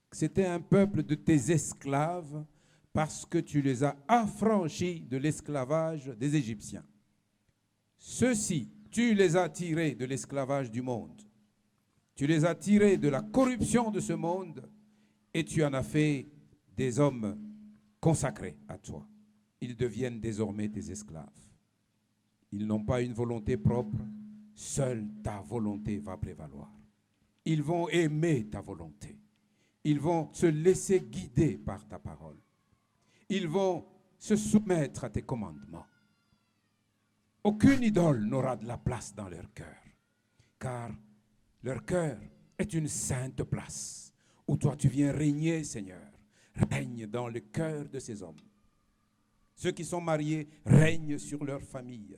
que c'était un peuple de tes esclaves parce que tu les as affranchis de l'esclavage des Égyptiens. Ceux-ci, tu les as tirés de l'esclavage du monde. Tu les as tirés de la corruption de ce monde et tu en as fait des hommes consacrés à toi. Ils deviennent désormais tes esclaves. Ils n'ont pas une volonté propre, seule ta volonté va prévaloir. Ils vont aimer ta volonté. Ils vont se laisser guider par ta parole. Ils vont se soumettre à tes commandements. Aucune idole n'aura de la place dans leur cœur, car leur cœur est une sainte place où toi tu viens régner, Seigneur. Règne dans le cœur de ces hommes. Ceux qui sont mariés règnent sur leur famille,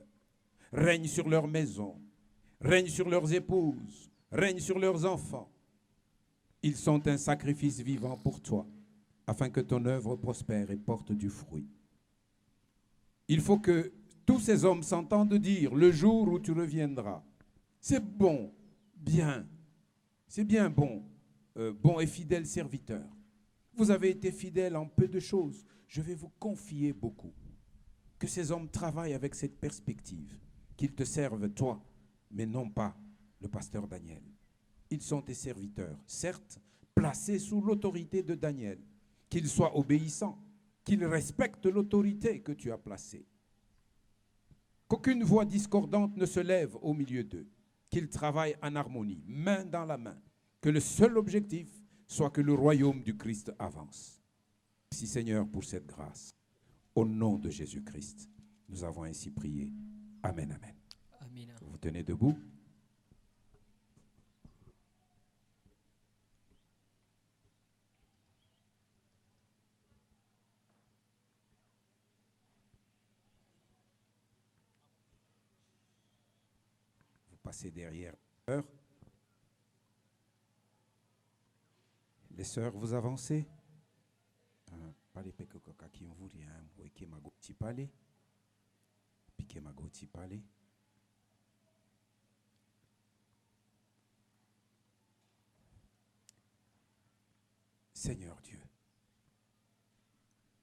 règnent sur leur maison, règnent sur leurs épouses, règnent sur leurs enfants. Ils sont un sacrifice vivant pour toi, afin que ton œuvre prospère et porte du fruit. Il faut que tous ces hommes s'entendent dire, le jour où tu reviendras, c'est bon, bien, c'est bien bon, bon et fidèle serviteur. Vous avez été fidèle en peu de choses, je vais vous confier beaucoup. Que ces hommes travaillent avec cette perspective, qu'ils te servent toi, mais non pas le pasteur Daniel. Ils sont tes serviteurs, certes, placés sous l'autorité de Daniel, qu'ils soient obéissants, qu'ils respectent l'autorité que tu as placée. Qu'aucune voix discordante ne se lève au milieu d'eux, qu'ils travaillent en harmonie, main dans la main, que le seul objectif soit que le royaume du Christ avance. Merci Seigneur pour cette grâce. Au nom de Jésus-Christ, nous avons ainsi prié. Amen, amen. Amina. Vous tenez debout. Vous passez derrière. Les sœurs, vous avancez. Pale peke koka kimvuri weke magoti pale. Pike magoti pale. Seigneur Dieu,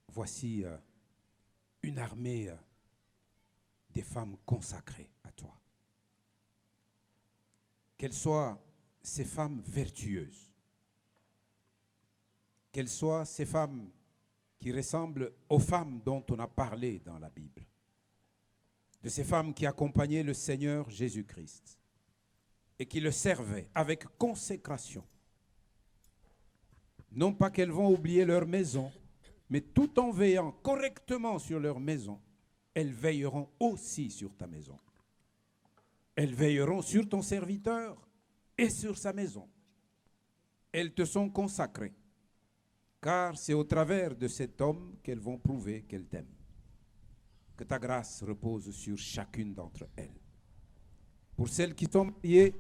voici une armée des femmes consacrées à toi. Qu'elles soient ces femmes vertueuses, qu'elles soient ces femmes qui ressemblent aux femmes dont on a parlé dans la Bible, de ces femmes qui accompagnaient le Seigneur Jésus-Christ et qui le servaient avec consécration. Non pas qu'elles vont oublier leur maison, mais tout en veillant correctement sur leur maison, elles veilleront aussi sur ta maison. Elles veilleront sur ton serviteur et sur sa maison. Elles te sont consacrées, car c'est au travers de cet homme qu'elles vont prouver qu'elles t'aiment. Que ta grâce repose sur chacune d'entre elles. Pour celles qui sont mariées,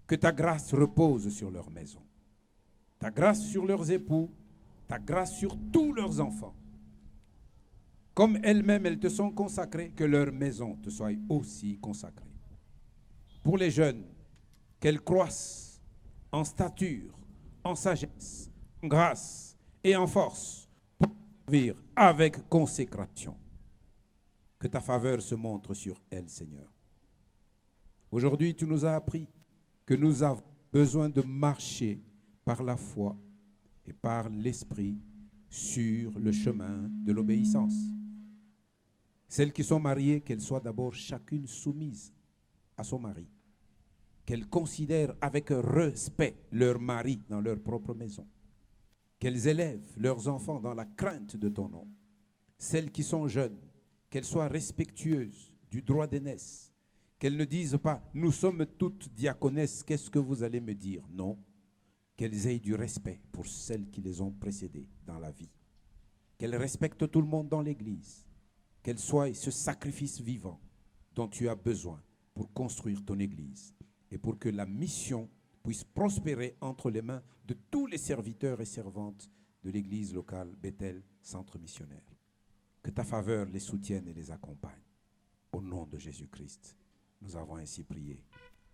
que ta grâce repose sur leur maison. Ta grâce sur leurs époux, ta grâce sur tous leurs enfants. Comme elles-mêmes, elles te sont consacrées, que leur maison te soit aussi consacrée. Pour les jeunes, qu'elles croissent en stature, en sagesse, en grâce et en force pour servir avec consécration. Que ta faveur se montre sur elles, Seigneur. Aujourd'hui, tu nous as appris que nous avons besoin de marcher par la foi et par l'esprit sur le chemin de l'obéissance. Celles qui sont mariées, qu'elles soient d'abord chacune soumises à son mari, qu'elles considèrent avec respect leur mari dans leur propre maison, qu'elles élèvent leurs enfants dans la crainte de ton nom. Celles qui sont jeunes, qu'elles soient respectueuses du droit d'aînesse, qu'elles ne disent pas « nous sommes toutes diaconesses, qu'est-ce que vous allez me dire ?» Non, qu'elles aient du respect pour celles qui les ont précédées dans la vie, qu'elles respectent tout le monde dans l'Église, qu'elles soient ce sacrifice vivant dont tu as besoin pour construire ton Église et pour que la mission puisse prospérer entre les mains de tous les serviteurs et servantes de l'Église locale Bethel, centre missionnaire. Que ta faveur les soutienne et les accompagne. Au nom de Jésus-Christ, nous avons ainsi prié.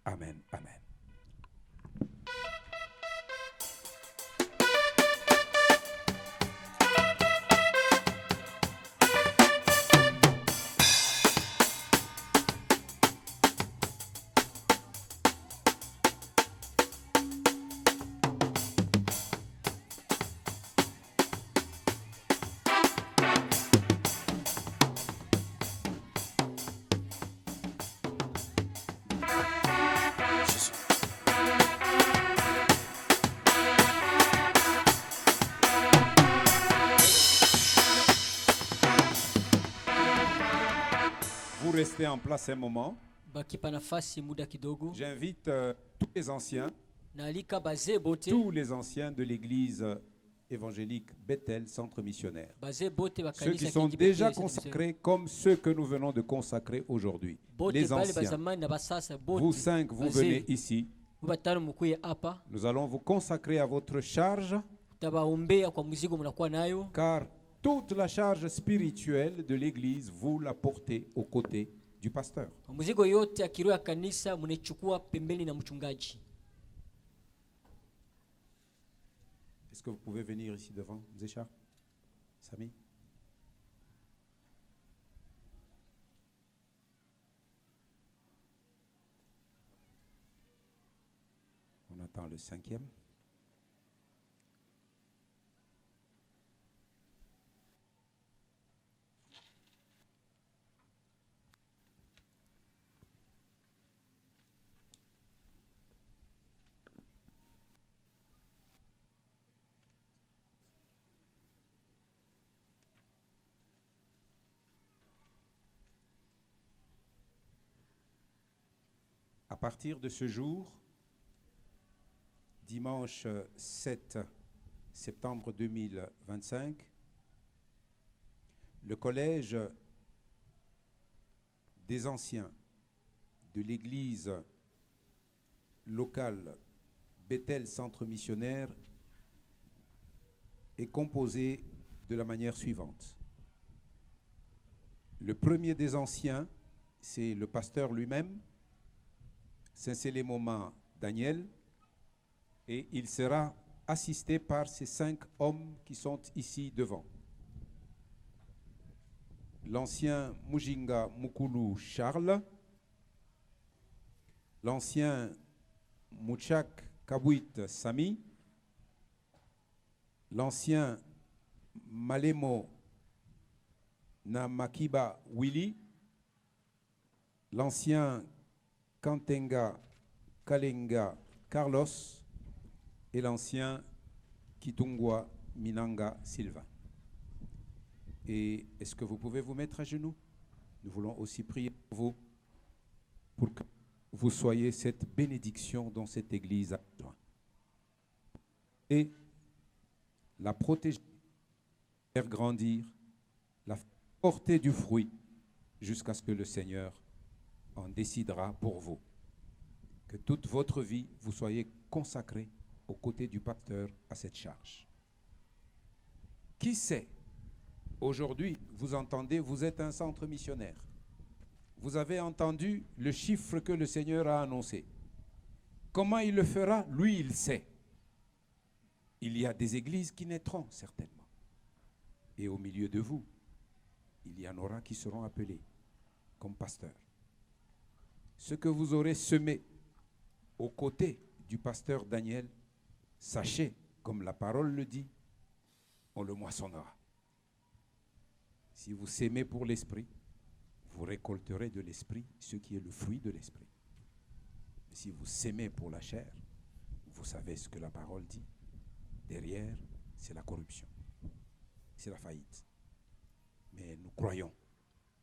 Amen, amen. Vous restez en place un moment. Baki pa nafasi muda kidogo. J'invite tous les anciens, Naalika bazee bote. tous les anciens de l'église évangélique Bethel, centre missionnaire. Bazee bote ba Ceux kanisa qui sont kingi déjà Bethel, consacrés comme ceux que nous venons de consacrer aujourd'hui. bote Les bale anciens. bazamani na basasa bote. Vous cinq, vous bazee. venez ici. Batano mukuye hapa. Nous allons vous consacrer à votre charge, Tabaombea kwa mzigo mnakuwa nayo. car toute la charge spirituelle de l'église, vous la portez aux côtés du pasteur. Mzigo yote ya kiroho ya kanisa mnaichukua pembeni na mchungaji. Est-ce que vous pouvez venir ici devant, Zécha, Samy? attend le 5e. À partir de ce jour, dimanche 7 septembre 2025, le collège des anciens de l'église locale Bethel Centre Missionnaire est composé de la manière suivante. Le premier des anciens, c'est le pasteur lui-même, Saint-Célément Daniel, et il sera assisté par ces 5 hommes qui sont ici devant. L'ancien Mujinga Mukulu Charles, l'ancien Mouchak Kabouit Sami, l'ancien Malemo Namakiba Willy, l'ancien Kantenga Kalenga Carlos et l'ancien Kitungwa Minanga Silva. Et est-ce que vous pouvez vous mettre à genoux? Nous voulons aussi prier pour vous, pour que vous soyez cette bénédiction dont cette Église a besoin. Et la protéger, faire grandir, la porter du fruit jusqu'à ce que le Seigneur en décidera pour vous. Que toute votre vie, vous soyez consacrés aux côtés du pasteur à cette charge. Qui sait, aujourd'hui, vous entendez, vous êtes un centre missionnaire. Vous avez entendu le chiffre que le Seigneur a annoncé. Comment il le fera? Lui, il sait. Il y a des églises qui naîtront, certainement. Et au milieu de vous, il y en aura qui seront appelés comme pasteurs. Ce que vous aurez semé aux côtés du pasteur Daniel, sachez, comme la parole le dit, on le moissonnera. Si vous sémez pour l'esprit, vous récolterez de l'esprit ce qui est le fruit de l'esprit. Si vous sémez pour la chair, vous savez ce que la parole dit. Derrière, c'est la corruption, c'est la faillite. Mais nous croyons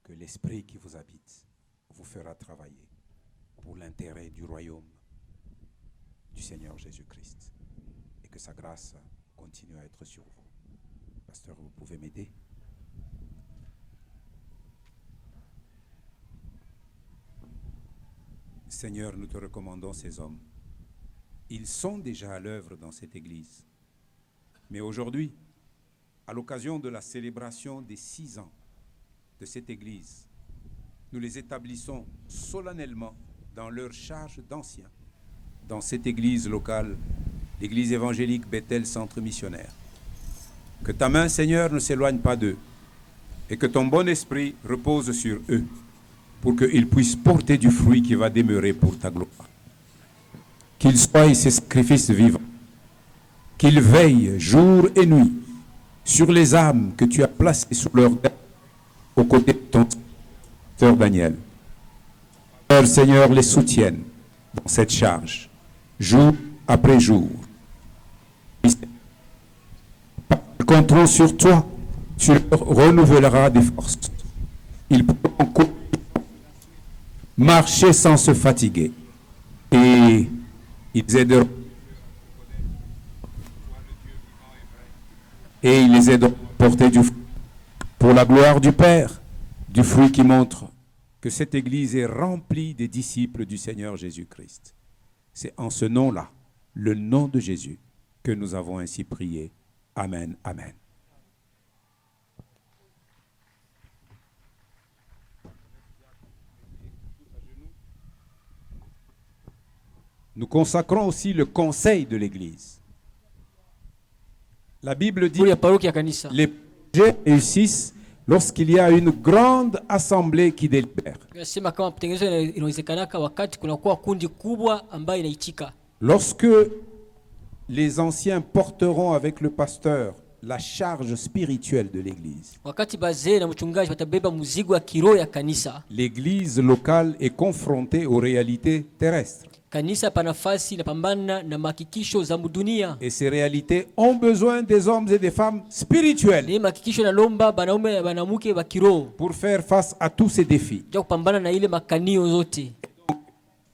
que l'esprit qui vous habite vous fera travailler pour l'intérêt du royaume du Seigneur Jésus-Christ. Et que sa grâce continue à être sur vous. Pasteur, vous pouvez m'aider? Seigneur, nous te recommandons ces hommes. Ils sont déjà à l'œuvre dans cette église. Mais aujourd'hui, à l'occasion de la célébration des 6 ans de cette église, nous les établissons solennellement dans leur charge d'anciens, dans cette église locale, l'église évangélique Bethel Centre Missionnaire. Que ta main, Seigneur, ne s'éloigne pas d'eux et que ton bon esprit repose sur eux pour qu'ils puissent porter du fruit qui va demeurer pour ta gloire. Qu'ils soient ces sacrifices vivants, qu'ils veillent jour et nuit sur les âmes que tu as placées sous leur tête aux côtés de ton Sœur Daniel. Seigneur, les soutienne dans cette charge, jour après jour. Ils compteront sur toi, tu leur renouvelleras des forces. Ils pourront marcher sans se fatiguer et ils aideront. Et ils les aideront à porter du fruit pour la gloire du Père, du fruit qui montre que cette Église est remplie des disciples du Seigneur Jésus-Christ. C'est en ce nom-là, le nom de Jésus, que nous avons ainsi prié. Amen, amen. Nous consacrons aussi le conseil de l'Église. La Bible dit que les projets réussissent lorsqu'il y a une grande assemblée qui délibère. Lorsque les anciens porteront avec le pasteur la charge spirituelle de l'Église, Wakati bazee na mchungaji watabeba mzigo wa kiroho ya kanisa, l'Église locale est confrontée aux réalités terrestres. kanisa pa nafasi inapambana na mahakikisho za dunia. Et ces réalités ont besoin des hommes et des femmes spirituels Ni mahakikisho nalomba banaume na banamuke wa kiroho pour faire face à tous ces défis. ja kupambana na ile makanio zote.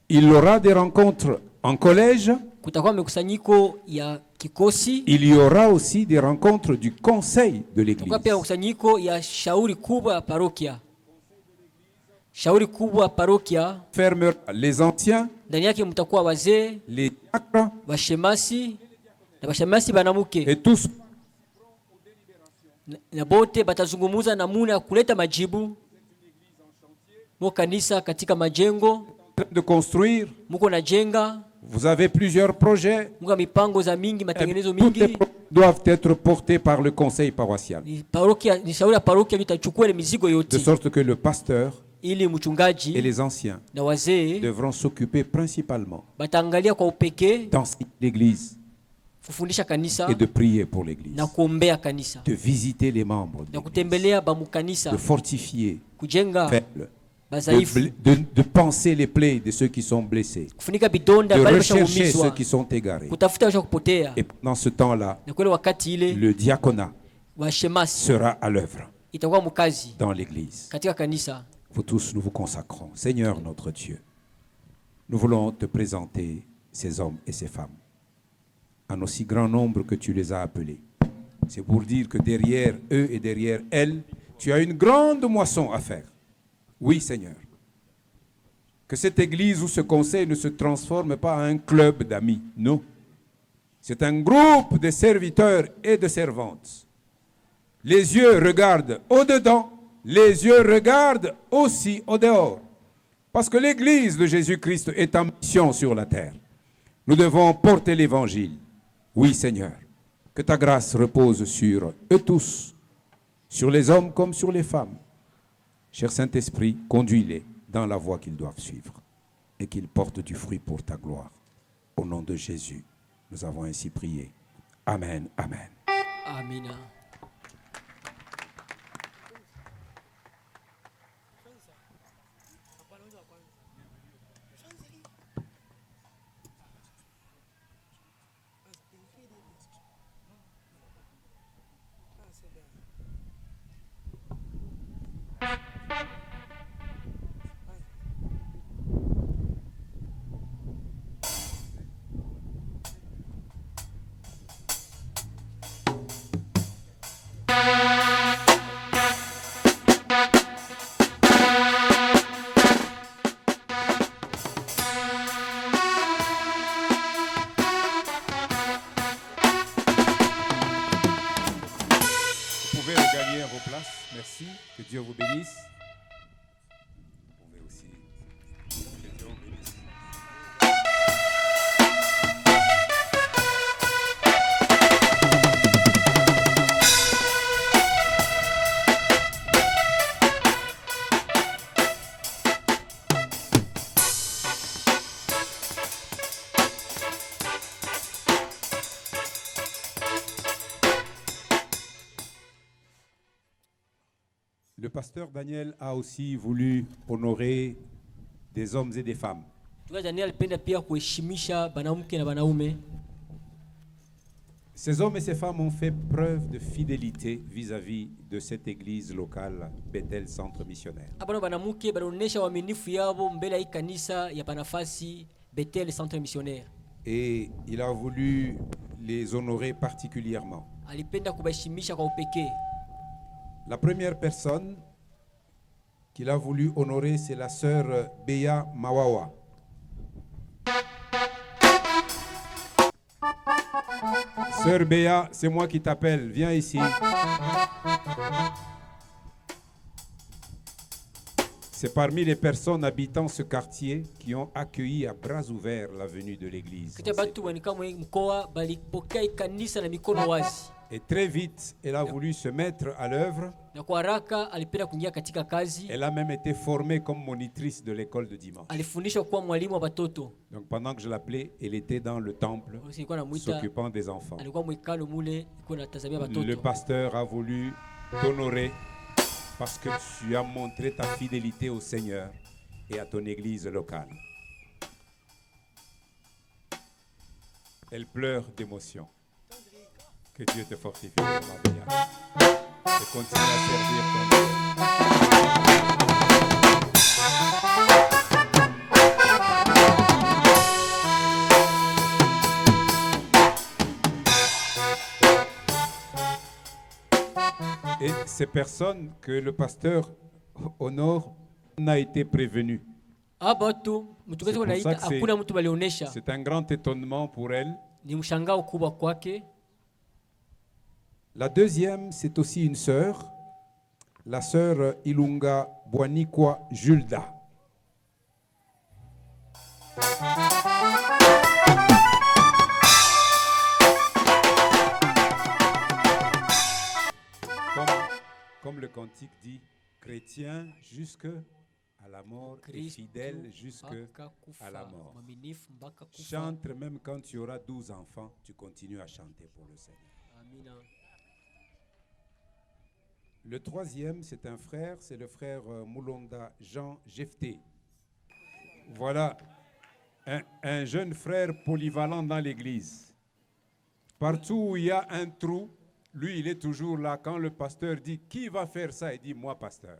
Il y aura des rencontres en collège, Kutakuwa mikusanyiko ya kikosi, il y aura aussi des rencontres du conseil de l'Église. kutakuwa pia mikusanyiko ya shauri kubwa ya parokia. Shauri kubwa ya parokia, Fermera les anciens, ndani yake mtakuwa wazee, les diacres bashemasi na bashemasi banamuke, et tous na bote batazungumuza namuna ya kuleta majibu. Mo kanisa katika majengo, de construire. muko na jenga, Vous avez plusieurs projets. muko mipango za mingi, matengenezo Tous les mingi. projets doivent être portés par le conseil paroissial. Ni parokia, ni shauri ya parokia ndio itachukua ile mizigo De yote, sorte que le pasteur ili et mchungaji les anciens na wazee devront s'occuper principalement bataangalia kwa upekee d'enseigner l'Église kufundisha kanisa et de prier pour l'Église, na kuombea kanisa de visiter les membres de na l'Église, kutembelea bamukanisa, de fortifier kujenga faibles, bazaifu, de penser les plaies de ceux qui sont blessés, kufunika bidonda de bali rechercher ceux bashaumizwa, qui sont égarés. kutafuta washa kupotea. Et pendant ce temps-là, Na kweli wakati ile le diaconat wa shemasi sera à l'œuvre itakuwa mkazi dans l'Église. katika kanisa. Vous tous, nous vous consacrons. Seigneur notre Dieu, nous voulons te présenter ces hommes et ces femmes en aussi grand nombre que tu les as appelés. C'est pour dire que derrière eux et derrière elles, tu as une grande moisson à faire. Oui, Seigneur. Que cette église ou ce conseil ne se transforme pas en un club d'amis. Non. C'est un groupe de serviteurs et de servantes. Les yeux regardent au-dedans, les yeux regardent aussi au-dehors. Parce que l'église de Jésus-Christ est en mission sur la terre. Nous devons porter l'évangile. Oui, Seigneur. Que ta grâce repose sur eux tous, sur les hommes comme sur les femmes. Cher Saint-Esprit, conduis-les dans la voie qu'ils doivent suivre et qu'ils portent du fruit pour ta gloire. Au nom de Jésus, nous avons ainsi prié. Amen, amen. Amina. Vous pouvez regagner à vos places. Merci. Que Dieu vous bénisse. Vous pouvez aussi. Que Dieu vous bénisse. Le pasteur Daniel a aussi voulu honorer des hommes et des femmes. Tuwa Daniel alipenda pia kuheshimisha banamke na banaume. Ces hommes et ces femmes ont fait preuve de fidélité vis-à-vis de cette église locale, Bethel Centre Missionnaire. Abana banamuke banaonesha uaminifu yabo mbele ya hii kanisa ya panafasi Bethel Centre Missionnaire. Et il a voulu les honorer particulièrement. Alipenda kubaheshimisha kwa upekee. La première personne qu'il a voulu honorer, c'est la sœur Béa Mawawa. Sœur Béa, c'est moi qui t'appelle. Viens ici. C'est parmi les personnes habitant ce quartier qui ont accueilli à bras ouverts la venue de l'église. Kati ya batu wanika mkoa balipokea hii kanisa na mikono wazi. Et très vite, elle a voulu se mettre à l'œuvre Na kwa haraka alipenda kuingia katika kazi. Elle a même été formée comme monitrice de l'école de dimanche. Alifundishwa kuwa mwalimu wa watoto. Donc pendant que je l'appelais, elle était dans le temple s'occupant des enfants. Alikuwa mwikalo mule iko natazamia watoto. Le pasteur a voulu t'honorer parce que tu as montré ta fidélité au Seigneur et à ton église locale. Elle pleure d'émotion. Que Dieu te fortifie pour l'avenir. Et continue à servir ton Dieu. Et ces personnes que le pasteur honore n'a été prévenu. C'est un grand étonnement pour elle. La deuxième, c'est aussi une sœur, la sœur Ilunga Bwanikwa Julda. Comme le cantique dit, chrétien jusque à la mort et fidèle jusque à la mort. Chante même quand tu auras 12 enfants, tu continues à chanter pour le Seigneur. Amen. Le troisième, c'est un frère, c'est le frère Moulonda Jean Jefté. Voilà un jeune frère polyvalent dans l'église. Partout où il y a un trou, lui, il est toujours là. Quand le pasteur dit « Qui va faire ça ?» Il dit « Moi, pasteur. »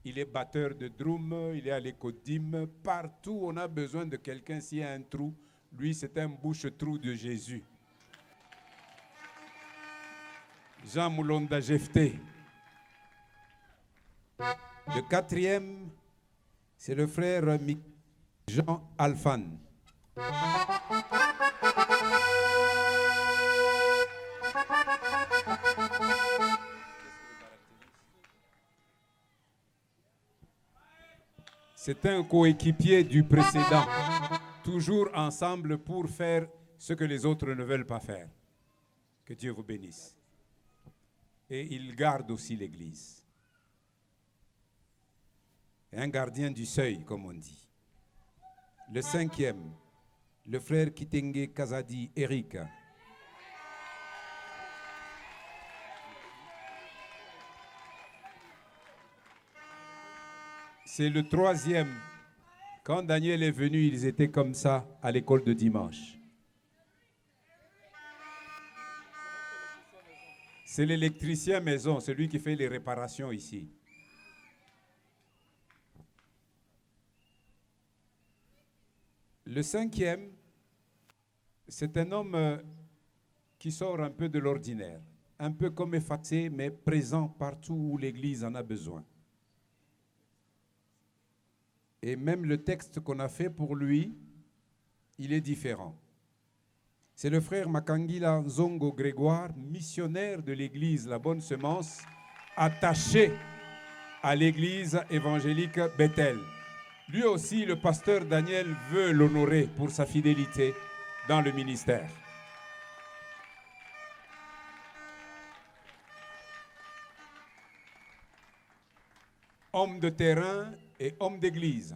Il est batteur de drum, il est à l'écodyme. Partout où on a besoin de quelqu'un, s'il y a un trou, lui, c'est un bouche-trou de Jésus. Jean Moulonda Jefté. Le quatrième, c'est le frère Jean Alfan. C'est un coéquipier du précédent, toujours ensemble pour faire ce que les autres ne veulent pas faire. Que Dieu vous bénisse. Et il garde aussi l'église. Un gardien du seuil, comme on dit. Le cinquième, le frère Kitenge Kazadi Eric. C'est le troisième. Quand Daniel est venu, ils étaient comme ça à l'école de dimanche. C'est l'électricien maison, celui qui fait les réparations ici. Le cinquième, c'est un homme qui sort un peu de l'ordinaire, un peu comme effacé, mais présent partout où l'Église en a besoin. Et même le texte qu'on a fait pour lui, il est différent. C'est le frère Makangila Nzongo Grégoire, missionnaire de l'église La Bonne Semence, attaché à l'église évangélique Bethel. Lui aussi, le pasteur Daniel veut l'honorer pour sa fidélité dans le ministère. Homme de terrain et homme d'église.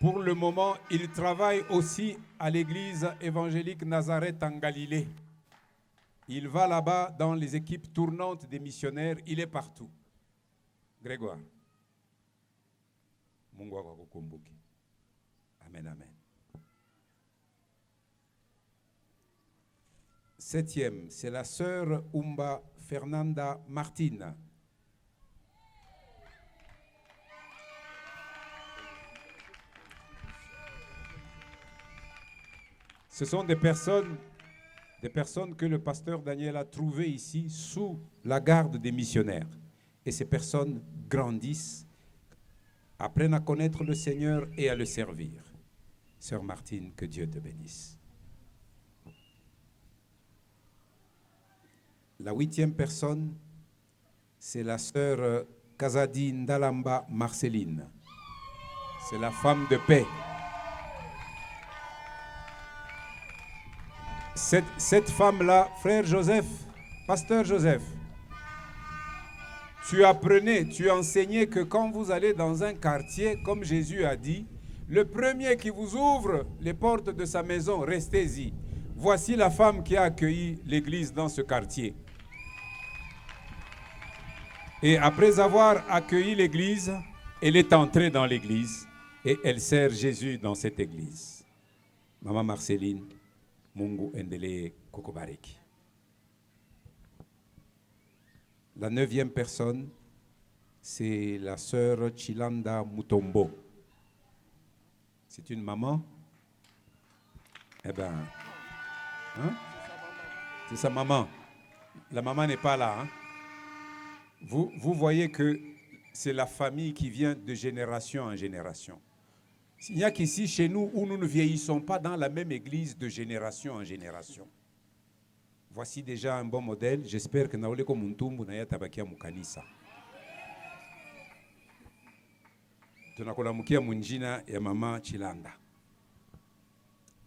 Pour le moment, il travaille aussi à l'église évangélique Nazareth en Galilée. Il va là-bas dans les équipes tournantes des missionnaires. Il est partout. Grégoire. Amen, amen. Septième, c'est la sœur Umba Fernanda Martina. Ce sont des personnes que le pasteur Daniel a trouvées ici sous la garde des missionnaires. Et ces personnes grandissent, apprennent à connaître le Seigneur et à le servir. Sœur Martine, que Dieu te bénisse. La huitième personne, c'est la sœur Kazadi Ndalamba Marceline. C'est la femme de paix. Cette femme-là, frère Joseph, Pasteur Joseph, tu apprenais, tu enseignais que quand vous allez dans un quartier, comme Jésus a dit, le premier qui vous ouvre les portes de sa maison, restez-y. Voici la femme qui a accueilli l'église dans ce quartier. Et après avoir accueilli l'église, elle est entrée dans l'église et elle sert Jésus dans cette église. Maman Marceline, Mungu Endele Kokobareki. La 9e personne, c'est la sœur Chilanda Mutombo. C'est une maman. Eh bien, hein? C'est sa maman. La maman n'est pas là. Hein? Vous voyez que c'est la famille qui vient de génération en génération. Il n'y a qu'ici, chez nous, où nous ne vieillissons pas dans la même église de génération en génération. Voici déjà un bon modèle. J'espère que Naoleko Muntumbu na yatabakia mukanisa. Tunakolamukia munjina ya Maman Chilanda.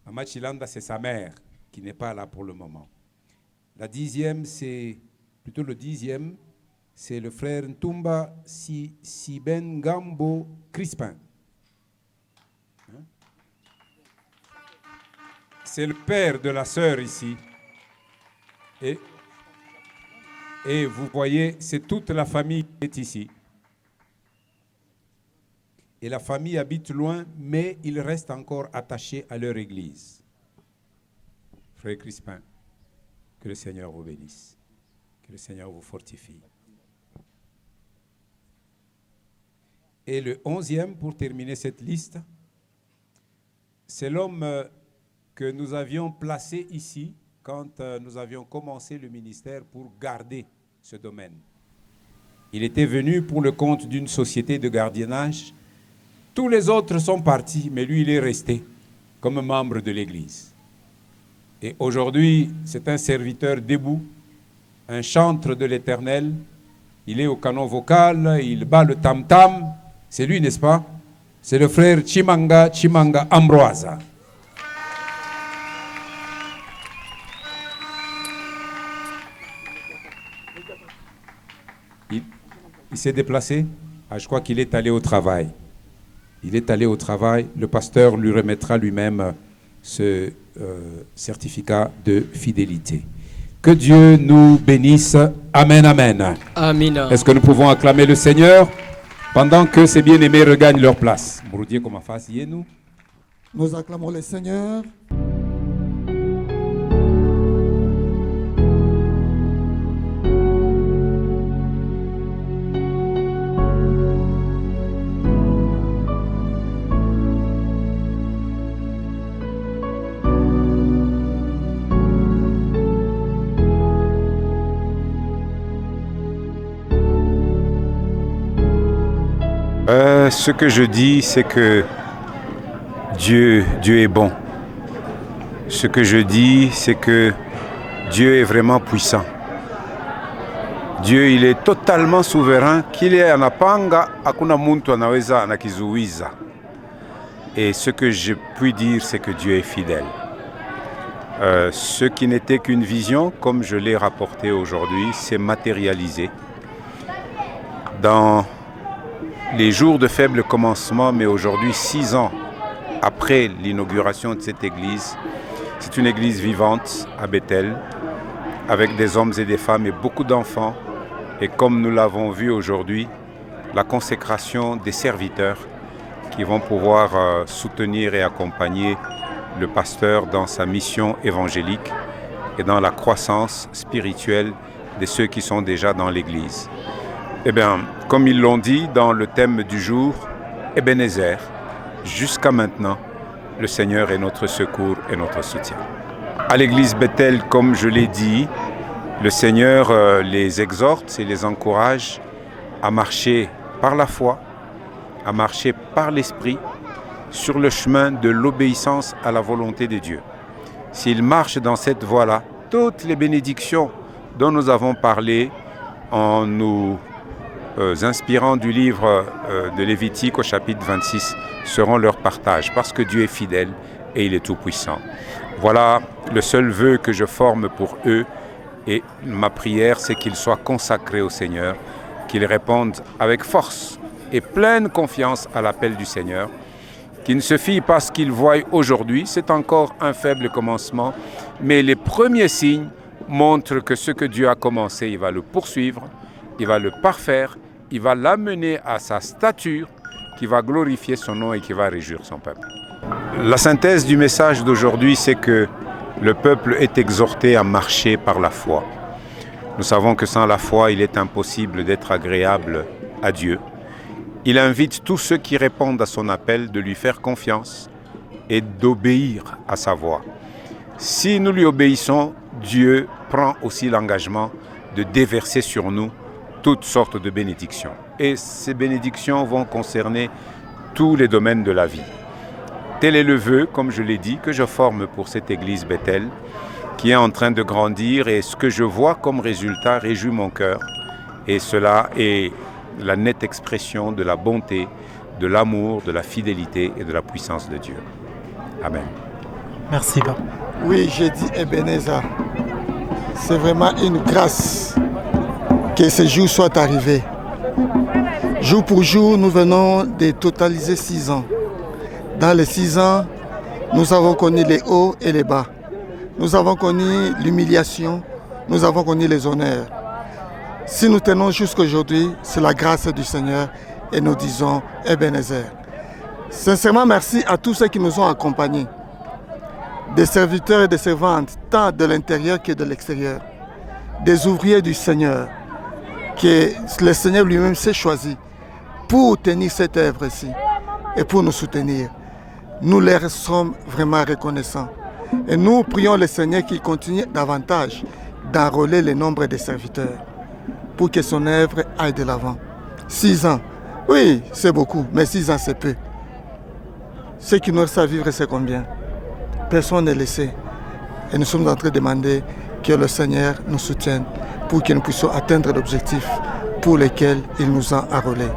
Maman Chilanda, c'est sa mère qui n'est pas là pour le moment. La 10e, c'est plutôt le 10e, c'est le frère Ntumba Siben Gambo Crispin. Hein? C'est le père de la sœur ici. Et vous voyez, c'est toute la famille qui est ici. Et la famille habite loin, mais ils restent encore attachés à leur église. Frère Crispin, que le Seigneur vous bénisse, que le Seigneur vous fortifie. Et le 11e, pour terminer cette liste, c'est l'homme que nous avions placé ici quand nous avions commencé le ministère pour garder ce domaine. Il était venu pour le compte d'une société de gardiennage. Tous les autres sont partis, mais lui, il est resté comme membre de l'Église. Et aujourd'hui, c'est un serviteur debout, un chantre de l'Éternel. Il est au canon vocal, il bat le tam-tam. C'est lui, n'est-ce pas? C'est le frère Chimanga Ambroise. Il s'est déplacé. Je crois qu'il est allé au travail. Il est allé au travail. Le pasteur lui remettra lui-même ce certificat de fidélité. Que Dieu nous bénisse. Amen, amen. Amen. Est-ce que nous pouvons acclamer le Seigneur pendant que ces bien-aimés regagnent leur place? Nous acclamons le Seigneur. Ce que je dis, c'est que Dieu est bon. Ce que je dis, c'est que Dieu est vraiment puissant. Dieu, il est totalement souverain. Kile anapanga, hakuna muntu anaweza anakizuiza. Et ce que je puis dire, c'est que Dieu est fidèle. Ce qui n'était qu'une vision, comme je l'ai rapporté aujourd'hui, s'est matérialisé. Dans les jours de faible commencement, mais aujourd'hui, 6 ans après l'inauguration de cette église, c'est une église vivante à Bethel, avec des hommes et des femmes et beaucoup d'enfants. Et comme nous l'avons vu aujourd'hui, la consécration des serviteurs qui vont pouvoir soutenir et accompagner le pasteur dans sa mission évangélique et dans la croissance spirituelle de ceux qui sont déjà dans l'église. Eh bien, comme ils l'ont dit dans le thème du jour, Ebenezer, jusqu'à maintenant, le Seigneur est notre secours et notre soutien. À l'église Bethel, comme je l'ai dit, le Seigneur les exhorte et les encourage à marcher par la foi, à marcher par l'Esprit, sur le chemin de l'obéissance à la volonté de Dieu. S'ils marchent dans cette voie-là, toutes les bénédictions dont nous avons parlé en nous inspirant du livre de Lévitique au chapitre 26 seront leur partage parce que Dieu est fidèle et il est tout puissant. Voilà le seul vœu que je forme pour eux Et ma prière, c'est qu'ils soient consacrés au Seigneur, qu'ils répondent avec force et pleine confiance à l'appel du Seigneur, qu'ils ne se fient pas à ce qu'ils voient aujourd'hui, c'est encore un faible commencement, mais les premiers signes montrent que ce que Dieu a commencé, il va le poursuivre, il va le parfaire, il va l'amener à sa stature, qui va glorifier son nom et qui va réjouir son peuple. La synthèse du message d'aujourd'hui, c'est que le peuple est exhorté à marcher par la foi. Nous savons que sans la foi, il est impossible d'être agréable à Dieu. Il invite tous ceux qui répondent à son appel de lui faire confiance et d'obéir à sa voix. Si nous lui obéissons, Dieu prend aussi l'engagement de déverser sur nous toutes sortes de bénédictions. Et ces bénédictions vont concerner tous les domaines de la vie. Tel est le vœu, comme je l'ai dit, que je forme pour cette église Bethel, qui est en train de grandir, et ce que je vois comme résultat réjouit mon cœur. Et cela est la nette expression de la bonté, de l'amour, de la fidélité et de la puissance de Dieu. Amen. Merci. Oui, j'ai dit Ebenezer. C'est vraiment une grâce que ce jour soit arrivé. Jour pour jour, nous venons de totaliser 6 ans. Dans les 6 ans, nous avons connu les hauts et les bas. Nous avons connu l'humiliation, nous avons connu les honneurs. Si nous tenons jusqu'à aujourd'hui, c'est la grâce du Seigneur et nous disons Ebenezer. Sincèrement, merci à tous ceux qui nous ont accompagnés, des serviteurs et des servantes, tant de l'intérieur que de l'extérieur, des ouvriers du Seigneur, que le Seigneur lui-même s'est choisi pour tenir cette œuvre-ci et pour nous soutenir. Nous leur sommes vraiment reconnaissants. Et nous prions le Seigneur qu'il continue davantage d'enrôler le nombre des serviteurs pour que son œuvre aille de l'avant. 6 ans, oui, c'est beaucoup, mais 6 ans, c'est peu. Ce qui nous reste à vivre, c'est combien? Personne n'est laissé. Et nous sommes en train de demander que le Seigneur nous soutienne pour que nous puissions atteindre l'objectif pour lequel il nous a enrôlés.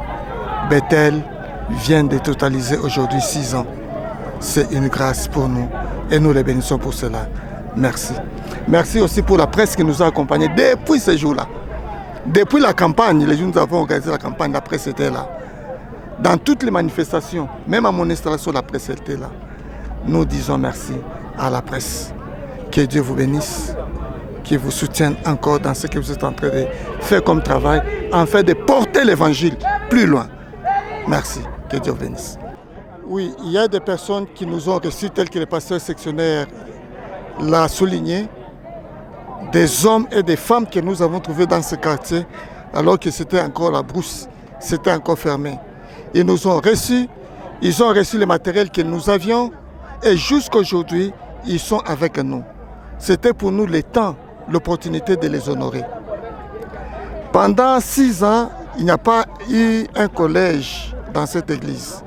Bethel vient de totaliser aujourd'hui 6 ans. C'est une grâce pour nous et nous les bénissons pour cela. Merci. Merci aussi pour la presse qui nous a accompagnés depuis ce jour-là. Depuis la campagne, les jours où nous avons organisé la campagne, la presse était là. Dans toutes les manifestations, même à mon installation, la presse était là. Nous disons merci à la presse. Que Dieu vous bénisse, qu'il vous soutienne encore dans ce que vous êtes en train de faire comme travail, en fait de porter l'évangile plus loin. Merci. Que Dieu vous bénisse. Oui, il y a des personnes qui nous ont reçus, tels que le pasteur sectionnaire l'a souligné, des hommes et des femmes que nous avons trouvés dans ce quartier, alors que c'était encore la brousse, c'était encore fermé. Ils nous ont reçus, ils ont reçu le matériel que nous avions, et jusqu'à aujourd'hui, ils sont avec nous. C'était pour nous le temps, l'opportunité de les honorer. Pendant 6 ans, il n'y a pas eu un collège dans cette église.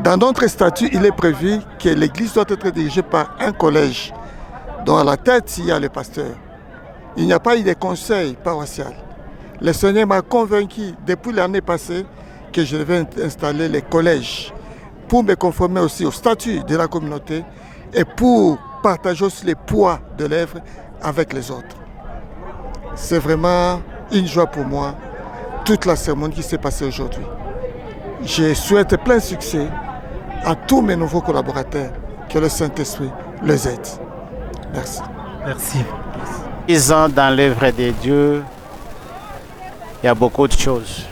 Dans notre statut, il est prévu que l'église doit être dirigée par un collège, dont à la tête, il y a le pasteur. Il n'y a pas eu de conseil paroissial. Le Seigneur m'a convaincu depuis l'année passée que je devais installer les collèges pour me conformer aussi au statut de la communauté et pour partager aussi les poids de l'œuvre avec les autres. C'est vraiment une joie pour moi, toute la cérémonie qui s'est passée aujourd'hui. Je souhaite plein succès à tous mes nouveaux collaborateurs, que le Saint-Esprit les aide. Merci. Merci. 10 ans dans l'œuvre de Dieu, il y a beaucoup de choses.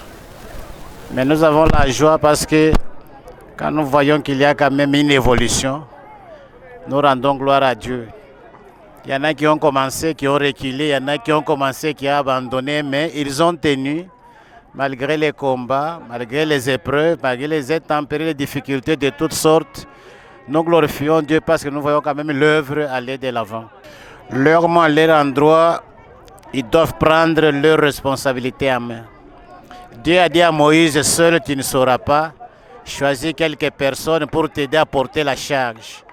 Mais nous avons la joie parce que quand nous voyons qu'il y a quand même une évolution, nous rendons gloire à Dieu. Il y en a qui ont commencé, qui ont reculé, il y en a qui ont commencé, qui ont abandonné, mais ils ont tenu, malgré les combats, malgré les épreuves, malgré les intempéries, les difficultés de toutes sortes. Nous glorifions Dieu parce que nous voyons quand même l'œuvre aller de l'avant. Leur mot, leur endroit, ils doivent prendre leurs responsabilités en main. Dieu a dit à Moïse, seul tu ne sauras pas, choisis quelques personnes pour t'aider à porter la charge.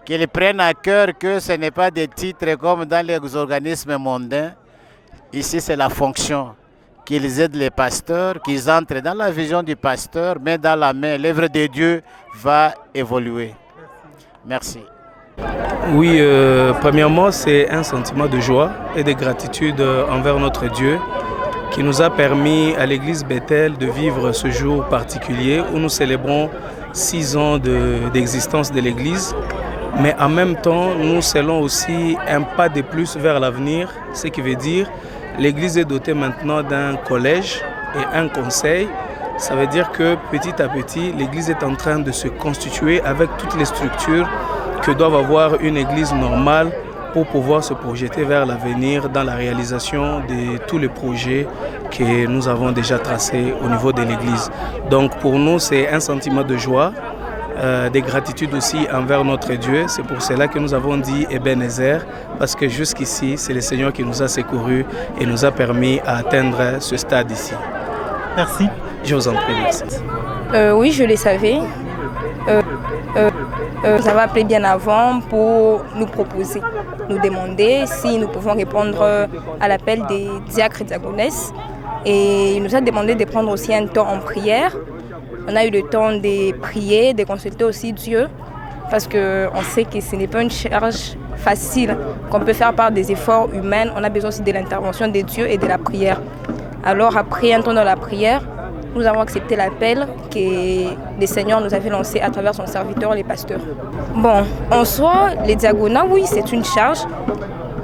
Qu'ils prennent à cœur que ce n'est pas des titres comme dans les organismes mondains. Ici, c'est la fonction. Qu'ils aident les pasteurs, qu'ils entrent dans la vision du pasteur, mais dans la main, l'œuvre de Dieu va évoluer. Merci. Oui, premièrement, c'est un sentiment de joie et de gratitude envers notre Dieu qui nous a permis à l'église Bethel de vivre ce jour particulier où nous célébrons 6 ans d'existence de l'église. Mais en même temps, nous scellons aussi un pas de plus vers l'avenir, ce qui veut dire l'église est dotée maintenant d'un collège et un conseil. Ça veut dire que petit à petit, l'église est en train de se constituer avec toutes les structures que doivent avoir une église normale pour pouvoir se projeter vers l'avenir dans la réalisation de tous les projets que nous avons déjà tracés au niveau de l'église. Donc pour nous, c'est un sentiment de joie, de gratitude aussi envers notre Dieu. C'est pour cela que nous avons dit Ebenezer, parce que jusqu'ici, c'est le Seigneur qui nous a secourus et nous a permis à atteindre ce stade ici. Merci. Je vous en prie, merci. Oui, je le savais. Nous avons appelé bien avant pour nous proposer, nous demander si nous pouvons répondre à l'appel des diacres et diaconesses. Et il nous a demandé de prendre aussi un temps en prière. On a eu le temps de prier, de consulter aussi Dieu, parce qu'on sait que ce n'est pas une charge facile qu'on peut faire par des efforts humains. On a besoin aussi de l'intervention de Dieu et de la prière. Alors après un temps dans la prière, nous avons accepté l'appel que le Seigneur nous avait lancé à travers son serviteur, les pasteurs. Bon, en soi, les diaconats, oui, c'est une charge.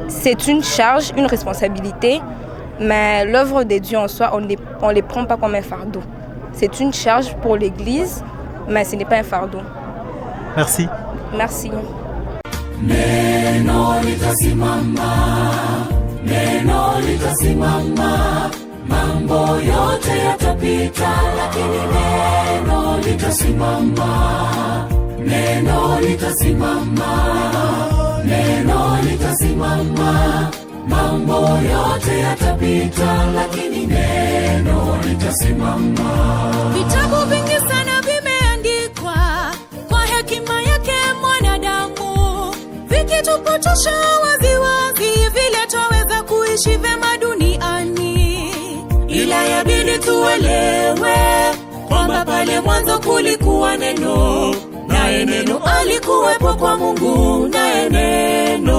C'est une charge, une responsabilité, mais l'œuvre de Dieu en soi, on ne les prend pas comme un fardeau. C'est une charge pour l'Église, mais ce n'est pas un fardeau. Merci. Merci. Neno litasimama, neno litasimama. Mambo yote yatapita, lakini neno litasimama. Neno litasimama, neno litasimama. Mambo yote yatapita, lakini neno litasimama. Vitabu vingi sana vimeandikwa kwa hekima yake mwanadamu, vikitupotosha waziwazi vile twaweza kuishi vyema duniani. Ila yabidi tuelewe kwamba pale mwanzo kulikuwa neno, naye neno alikuwepo kwa Mungu, naye neno